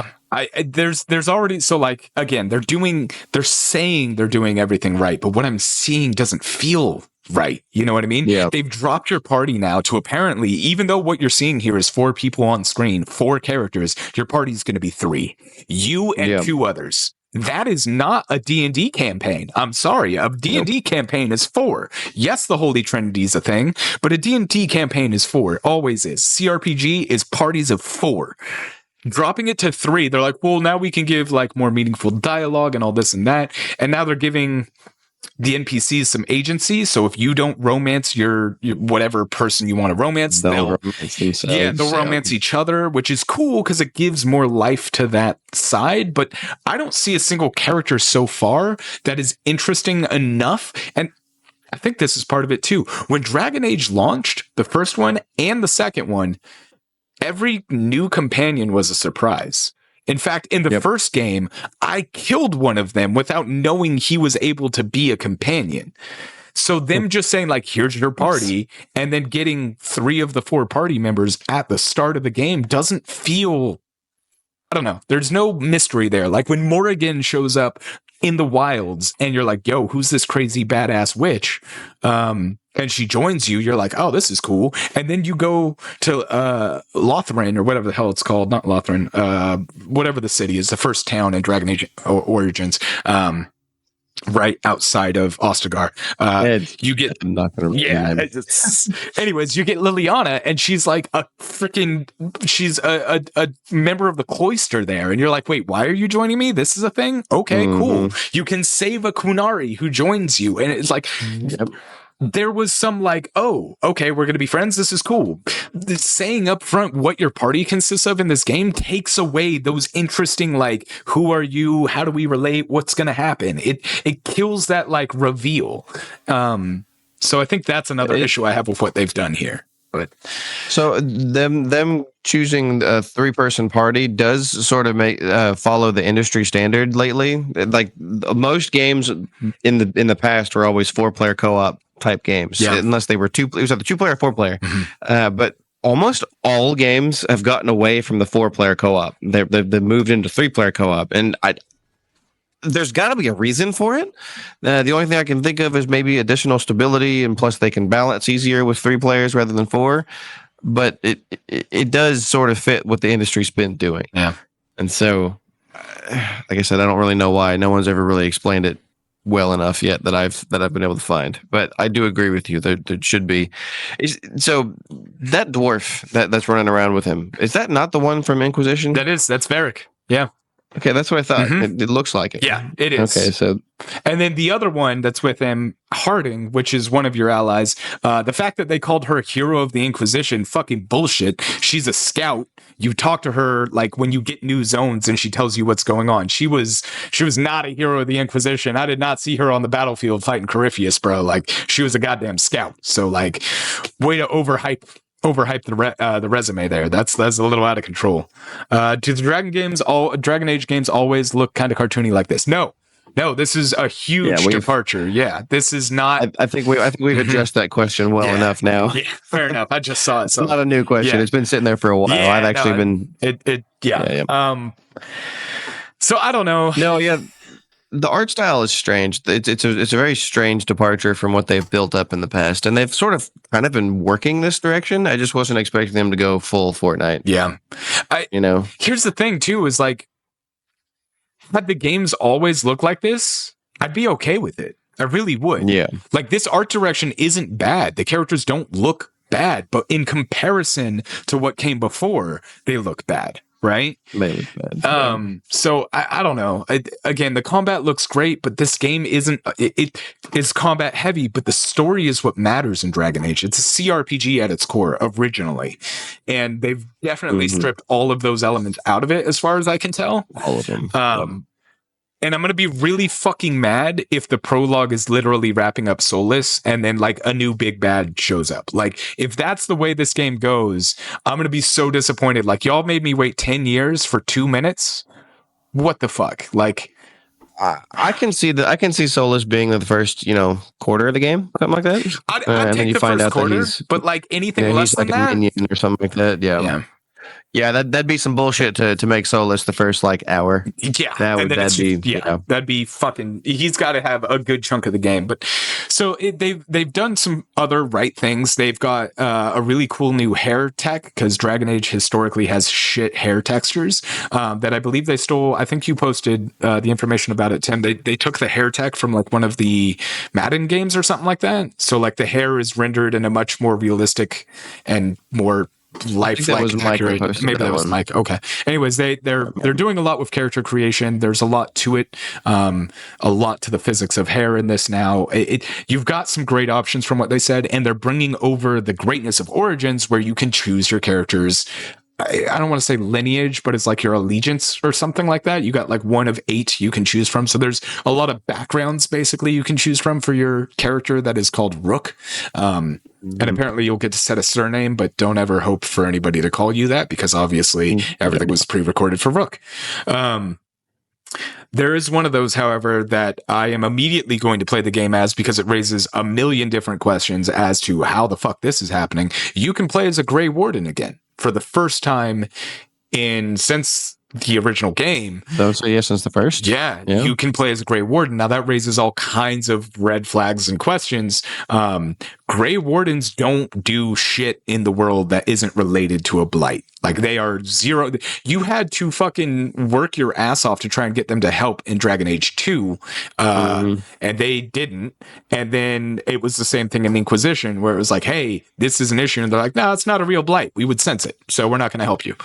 there's already, so like, again, they're saying they're doing everything right, but what I'm seeing doesn't feel right. You know what I mean? Yeah. They've dropped your party now to apparently, even though what you're seeing here is 4 people on screen, 4 characters, your party's going to be 3. You and 2 others. That is not a D&D campaign. I'm sorry. A D&D campaign is 4. Yes, the Holy Trinity is a thing, but a D&D campaign is 4. Always is. CRPG is parties of 4. Dropping it to 3, they're like, well, now we can give like more meaningful dialogue and all this and that. And now they're giving the NPCs some agency. So if you don't romance your whatever person you want to romance, they'll romance each other, which is cool because it gives more life to that side. But I don't see a single character so far that is interesting enough. And I think this is part of it too. When Dragon Age launched, the first one and the second one, every new companion was a surprise. In fact, in the first game, I killed one of them without knowing he was able to be a companion. So them just saying like, here's your party, and then getting 3 of the 4 party members at the start of the game doesn't feel, I don't know. There's no mystery there. Like when Morrigan shows up in the wilds and you're like, yo, who's this crazy badass witch? And she joins you, you're like, oh, this is cool. And then you go to Lothran, or whatever the hell it's called, not Lothran, whatever the city is, the first town in Dragon Age Origins, right outside of Ostagar. You get, I'm not gonna anyways, you get Liliana, and she's like she's a member of the cloister there. And you're like, wait, why are you joining me? This is a thing? Okay, cool. You can save a Kunari who joins you. And it's like... there was some like, oh, okay, we're going to be friends. This is cool. Saying up front what your party consists of in this game takes away those interesting, like, who are you? How do we relate? What's going to happen? It kills that like reveal. So I think that's another issue I have with what they've done here. But so them choosing a 3-person party does sort of make follow the industry standard lately. Like most games in the past were always 4-player co-op type games, unless they were 2. It was either 2-player or 4-player. But almost all games have gotten away from the 4-player co-op. They've moved into 3-player co-op, and there's got to be a reason for it. The only thing I can think of is maybe additional stability, and plus they can balance easier with 3 players rather than 4. But it does sort of fit what the industry's been doing. Yeah, and so, like I said, I don't really know why. No one's ever really explained it well enough yet that I've been able to find. But I do agree with you. There should be. So that dwarf that's running around with him, is that not the one from Inquisition? That's Varric. Yeah. Okay, that's what I thought. It looks like it. Yeah, it is. Okay, so... And then the other one that's with him, Harding, which is one of your allies, the fact that they called her a hero of the Inquisition, fucking bullshit. She's a scout. You talk to her like when you get new zones and she tells you what's going on. She was not a hero of the Inquisition. I did not see her on the battlefield fighting Corypheus, bro. Like, she was a goddamn scout. So like, way to overhype overhyped the resume there. That's a little out of control. Do the Dragon Age games always look kind of cartoony like this? No, this is a huge departure. Yeah, this is not. I think we've addressed that question well enough now. Yeah, fair enough. I just saw it. So it's not a new question. It's been sitting there for a while. I've actually been. So I don't know. No, the art style is strange. It's a very strange departure from what they've built up in the past, and they've sort of kind of been working this direction. I just wasn't expecting them to go full Fortnite. Yeah, here's the thing too: is like, had the games always looked like this, I'd be okay with it. I really would. Yeah, like this art direction isn't bad. The characters don't look bad, but in comparison to what came before, they look bad. Right? Maybe bad. So I don't know. Again, the combat looks great, but this game isn't. It is combat heavy, but the story is what matters in Dragon Age. It's a CRPG at its core originally, and they've definitely stripped all of those elements out of it, as far as I can tell. All of them. And I'm going to be really fucking mad if the prologue is literally wrapping up Solus and then like a new big bad shows up. Like if that's the way this game goes, I'm going to be so disappointed. Like y'all made me wait 10 years for 2 minutes. What the fuck? Like I can see Solus being the first, quarter of the game, something like that. I'd take the first quarter, but like anything less than that, minion or something like that. Yeah, that'd be some bullshit to make Solus the first hour. Yeah, that'd be fucking. He's got to have a good chunk of the game. But so they've done some other right things. They've got a really cool new hair tech because Dragon Age historically has shit hair textures that I believe they stole. I think you posted the information about it, Tim. They took the hair tech from like one of the Madden games or something like that. So like the hair is rendered in a much more realistic and more lifelike. Maybe that was Mike. Okay. Anyways, they're doing a lot with character creation. There's a lot to it. A lot to the physics of hair in this now. You've got some great options from what they said, and they're bringing over the greatness of Origins, where you can choose your characters. I don't want to say lineage, but it's like your allegiance or something like that. You got like 1 of 8 you can choose from. So there's a lot of backgrounds basically you can choose from for your character that is called Rook. And apparently you'll get to set a surname, but don't ever hope for anybody to call you that because obviously everything was pre-recorded for Rook. There is one of those, however, that I am immediately going to play the game as because it raises a million different questions as to how the fuck this is happening. You can play as a Grey Warden again for the first time since the original game. Since the first? Yeah, you can play as a Grey Warden. Now that raises all kinds of red flags and questions. Grey Wardens don't do shit in the world that isn't related to a blight. Like they are zero. You had to fucking work your ass off to try and get them to help in Dragon Age 2. And they didn't. And then it was the same thing in Inquisition where it was like, hey, this is an issue. And they're like, no, it's not a real blight. We would sense it. So we're not going to help you.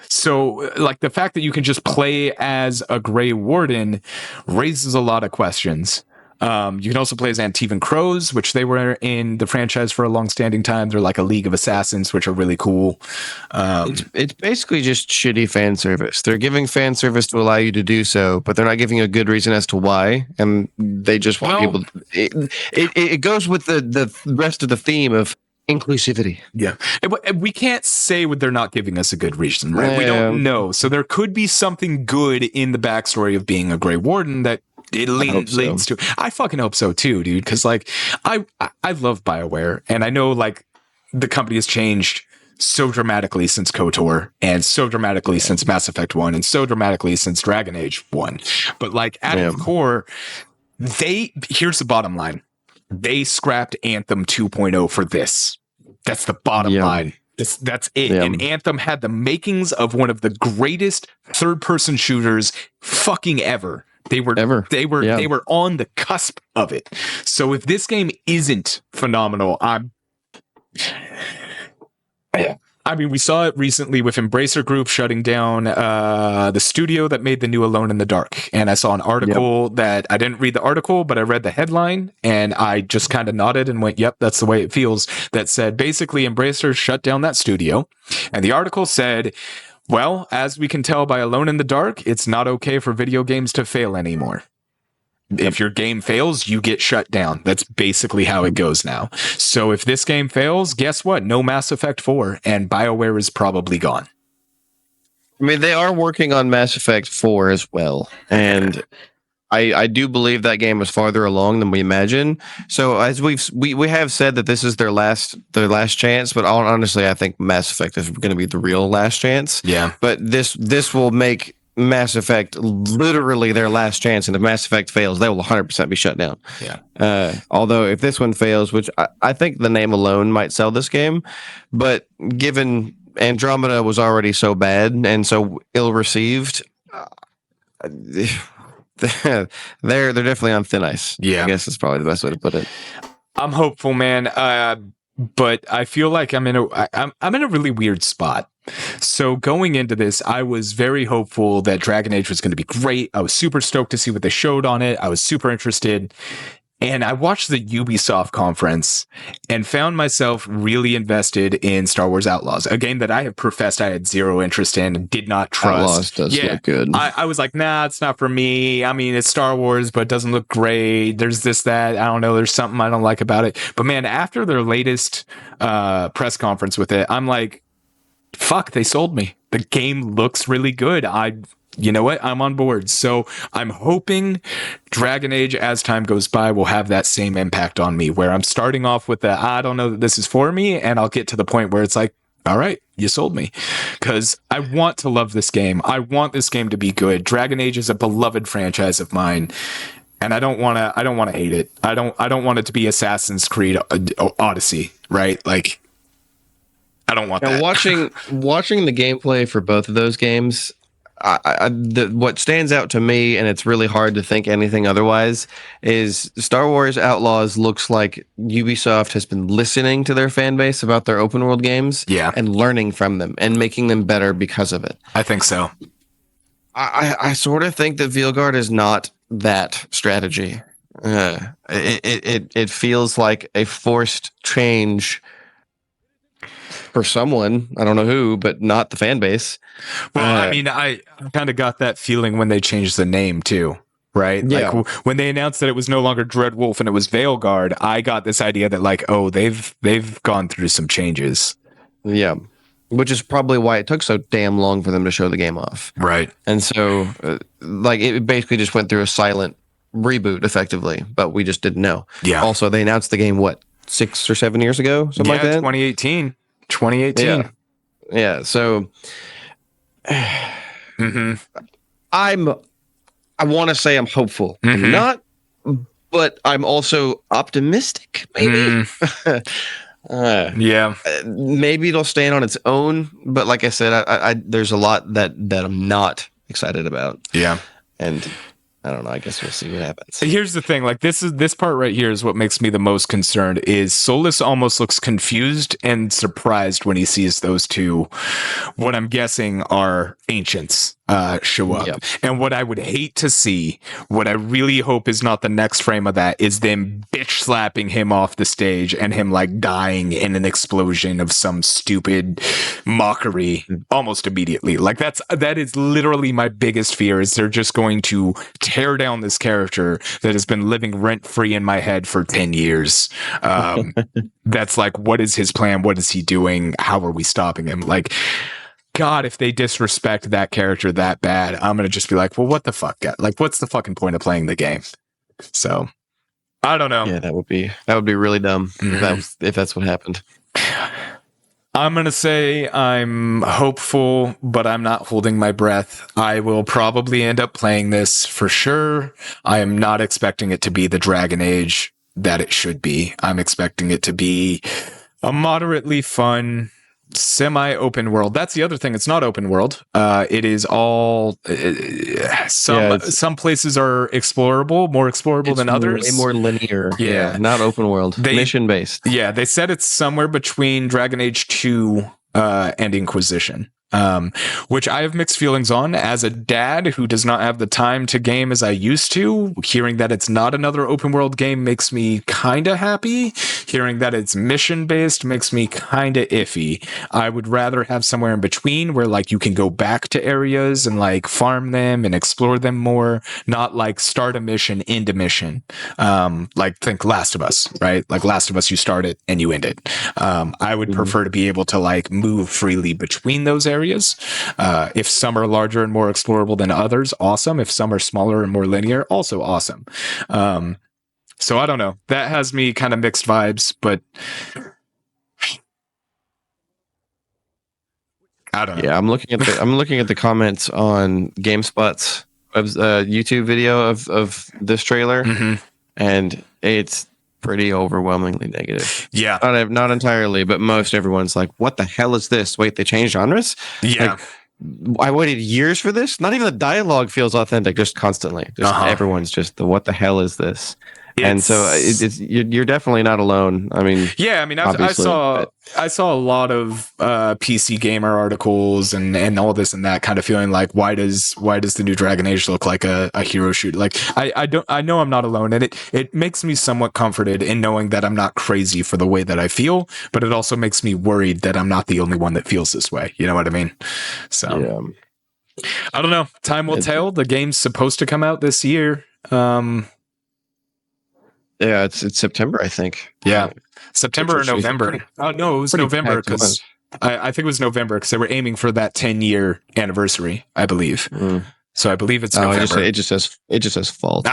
So like the fact that you can just play as a Grey Warden raises a lot of questions. You can also play as Antivan Crows, which they were in the franchise for a long-standing time. They're like a League of Assassins, which are really cool. It's basically just shitty fan service. They're giving fan service to allow you to do so, but they're not giving a good reason as to why. And they just want people. It goes with the rest of the theme of inclusivity. Yeah. We can't say what they're not giving us a good reason, right? We don't know. So there could be something good in the backstory of being a Grey Warden that it leads to. I fucking hope so too, dude. Because like I love BioWare, and I know like the company has changed so dramatically since KOTOR, and so dramatically since Mass Effect 1, and so dramatically since Dragon Age 1. But like at its core, here's the bottom line: they scrapped Anthem 2.0 for this. That's the bottom line. That's it. Yeah. And Anthem had the makings of one of the greatest third-person shooters fucking ever. They were on the cusp of it. So if this game isn't phenomenal, I mean, we saw it recently with Embracer Group shutting down the studio that made the new Alone in the Dark. And I saw an article that I didn't read the article, but I read the headline and I just kind of nodded and went, yep, that's the way it feels. That said, basically Embracer shut down that studio. And the article said, well, as we can tell by Alone in the Dark, it's not okay for video games to fail anymore. If your game fails, you get shut down. That's basically how it goes now. So if this game fails, guess what? No Mass Effect 4, and BioWare is probably gone. I mean, they are working on Mass Effect 4 as well, and I do believe that game is farther along than we imagine. So as we have said that this is their last chance, but honestly, I think Mass Effect is going to be the real last chance. Yeah. But this will make Mass Effect literally their last chance, and if Mass Effect fails, they will 100% be shut down. Yeah. Although if this one fails, which I think the name alone might sell this game, but given Andromeda was already so bad and so ill received, they're definitely on thin ice. Yeah, I guess that's probably the best way to put it. I'm hopeful, man. But I feel like I'm in a really weird spot. So going into this, I was very hopeful that Dragon Age was going to be great. I was super stoked to see what they showed on it. I was super interested. And I watched the Ubisoft conference and found myself really invested in Star Wars Outlaws, a game that I have professed I had zero interest in and did not trust. Outlaws does look good. I was like, nah, it's not for me. I mean, it's Star Wars, but it doesn't look great. There's this, that. I don't know. There's something I don't like about it. But man, after their latest press conference with it, I'm like, fuck, they sold me. The game looks really good. You know what? I'm on board. So I'm hoping Dragon Age, as time goes by, will have that same impact on me, where I'm starting off with I don't know that this is for me, and I'll get to the point where it's like, all right, you sold me. Because I want to love this game. I want this game to be good. Dragon Age is a beloved franchise of mine, and I don't want to hate it. I don't want it to be Assassin's Creed Odyssey, right? Like, I don't want that. Watching the gameplay for both of those games, what stands out to me, and it's really hard to think anything otherwise, is Star Wars Outlaws looks like Ubisoft has been listening to their fan base about their open world games, and learning from them and making them better because of it. I think so. I sort of think that Veilguard is not that strategy. It feels like a forced change for someone, I don't know who, but not the fan base. Well, I mean, I kind of got that feeling when they changed the name too, right? Yeah. Like when they announced that it was no longer Dreadwolf and it was Veilguard, I got this idea that like, oh, they've gone through some changes. Yeah. Which is probably why it took so damn long for them to show the game off. Right. And so, like, it basically just went through a silent reboot, effectively, but we just didn't know. Yeah. Also, they announced the game, what, 6 or 7 years ago? Something like that? 2018. Yeah. So, mm-hmm. I want to say I'm hopeful. Mm-hmm. I'm not, but I'm also optimistic, maybe. Maybe it'll stand on its own, but like I said, I there's a lot that I'm not excited about. Yeah. And I don't know. I guess we'll see what happens. Here's the thing. Like this part right here is what makes me the most concerned. Is Solus almost looks confused and surprised when he sees those two, what I'm guessing are ancients, show up. Yep. And what I would hate to see, what I really hope is not the next frame of that, is them bitch slapping him off the stage and him like dying in an explosion of some stupid mockery almost immediately. Like that is literally my biggest fear, is they're just going to tear down this character that has been living rent free in my head for 10 years. That's like, what is his plan? What is he doing? How are we stopping him? Like, God, if they disrespect that character that bad, I'm going to just be like, well, what the fuck? Like, what's the fucking point of playing the game? So, I don't know. Yeah, that would be really dumb if that's what happened. I'm going to say I'm hopeful, but I'm not holding my breath. I will probably end up playing this for sure. I am not expecting it to be the Dragon Age that it should be. I'm expecting it to be a moderately fun, semi-open world. That's the other thing. It's not open world. It is all some places are explorable, more explorable than others. Way more linear. Yeah, not open world. Mission based. Yeah, they said it's somewhere between Dragon Age 2 and Inquisition. which I have mixed feelings on. As a dad who does not have the time to game as I used to, hearing that it's not another open world game makes me kind of happy. Hearing that it's mission based makes me kind of iffy. I would rather have somewhere in between where like you can go back to areas and like farm them and explore them more, not like start a mission, end a mission. Like think Last of Us, right? Like Last of Us, you start it and you end it. I would prefer to be able to like move freely between those areas. If some are larger and more explorable than others, awesome. If some are smaller and more linear, also awesome. So I don't know. That has me kind of mixed vibes, but I don't know. Yeah, I'm looking at the comments on GameSpot's YouTube video of this trailer, and it's pretty overwhelmingly negative. Yeah, not entirely, but most everyone's like, "What the hell is this? Wait, they changed genres?" Yeah. Like, I waited years for this. Not even the dialogue feels authentic. Just constantly, everyone's just the "What the hell is this?" And so you're definitely not alone. I mean, yeah, I mean, I saw a lot of PC gamer articles and all this and that, kind of feeling like why does the new Dragon Age look like a hero shooter? Like I know I'm not alone, and it makes me somewhat comforted in knowing that I'm not crazy for the way that I feel, but it also makes me worried that I'm not the only one that feels this way. You know what I mean? So yeah. I don't know. Time will tell. The game's supposed to come out this year. Yeah, it's September, I think. Yeah, September or November. Oh no, it was November because I think it was November because they were aiming for that 10-year anniversary, I believe. So I believe it's November. It just says fall.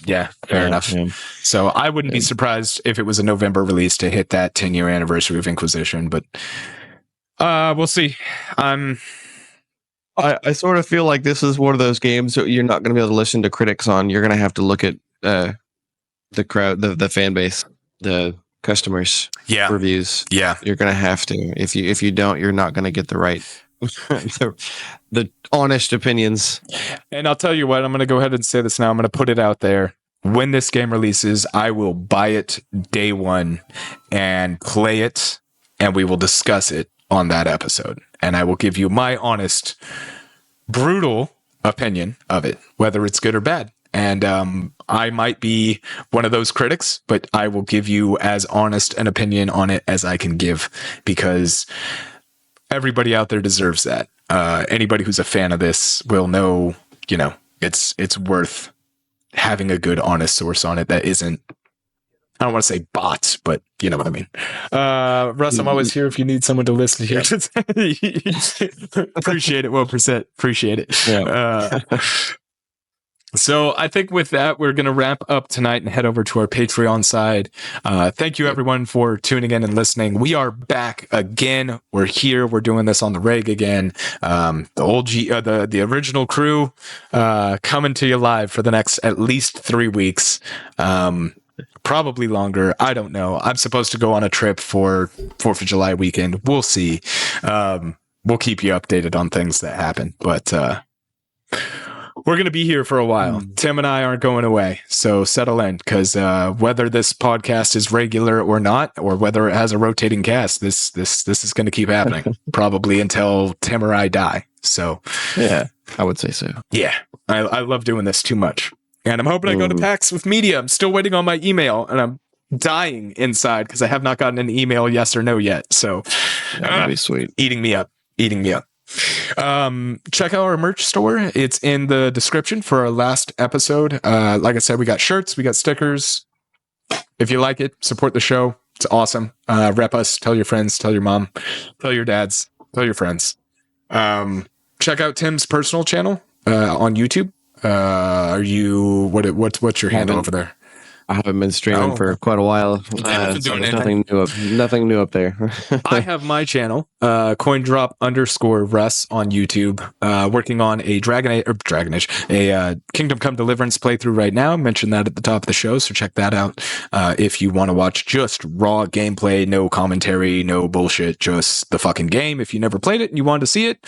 Yeah, fair enough. Yeah. So I wouldn't be surprised if it was a November release to hit that 10-year anniversary of Inquisition, but we'll see. I sort of feel like this is one of those games that you're not going to be able to listen to critics on. You're going to have to look at the crowd, the fan base, the customers, reviews. Yeah, you're gonna have to. If you don't, you're not gonna get the right, the honest opinions. And I'll tell you what, I'm gonna go ahead and say this now. I'm gonna put it out there. When this game releases, I will buy it day one and play it, and we will discuss it on that episode. And I will give you my honest, brutal opinion of it, whether it's good or bad. And I might be one of those critics, but I will give you as honest an opinion on it as I can give, because everybody out there deserves that. Anybody who's a fan of this will know, you know, it's worth having a good, honest source on it that isn't, I don't want to say bots, but you know what I mean. Russ, I'm always here if you need someone to listen here. Appreciate it. 1%. Appreciate it. Yeah. So I think with that, we're going to wrap up tonight and head over to our Patreon side. Thank you, everyone, for tuning in and listening. We are back again. We're here. We're doing this on the reg again. The original crew coming to you live for the next at least 3 weeks. Probably longer. I don't know. I'm supposed to go on a trip for 4th of July weekend. We'll see. We'll keep you updated on things that happen. But we're going to be here for a while. Tim and I aren't going away. So settle in, because whether this podcast is regular or not, or whether it has a rotating cast, this is going to keep happening probably until Tim or I die. So yeah, I would say so. Yeah, I love doing this too much. And I'm hoping I go to PAX with media. I'm still waiting on my email, and I'm dying inside because I have not gotten an email yes or no yet. So that'd be sweet. Eating me up. Check out our merch store. It's in the description for our last episode. Like I said, we got shirts, we got stickers. If you like it, support the show. It's awesome. Rep us, tell your friends, tell your mom, tell your dads, tell your friends. Check out Tim's personal channel on YouTube. What's your handle over there? I haven't been streaming for quite a while. Nothing new up there. I have my channel, CoinDrop_Russ on YouTube, working on a Kingdom Come Deliverance playthrough right now. Mentioned that at the top of the show, so check that out. If you want to watch just raw gameplay, no commentary, no bullshit, just the fucking game. If you never played it and you want to see it,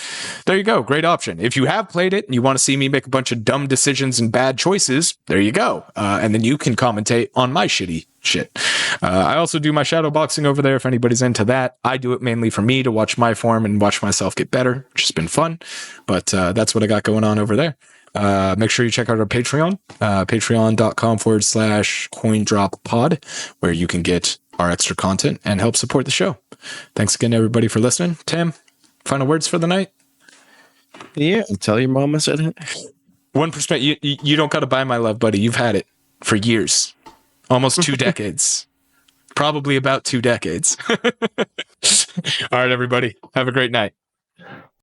there you go. Great option. If you have played it and you want to see me make a bunch of dumb decisions and bad choices, there you go. And then you can commentate on my shitty shit. I also do my shadow boxing over there if anybody's into that. I do it mainly for me to watch my form and watch myself get better, which has been fun. But that's what I got going on over there. Make sure you check out our Patreon, patreon.com/coindroppod, where you can get our extra content and help support the show. Thanks again, everybody, for listening. Tim, final words for the night? Yeah, tell your mom I said it. 1%. You don't got to buy my love, buddy. You've had it for years. Almost 2 decades. Probably about 2 decades. All right, everybody. Have a great night.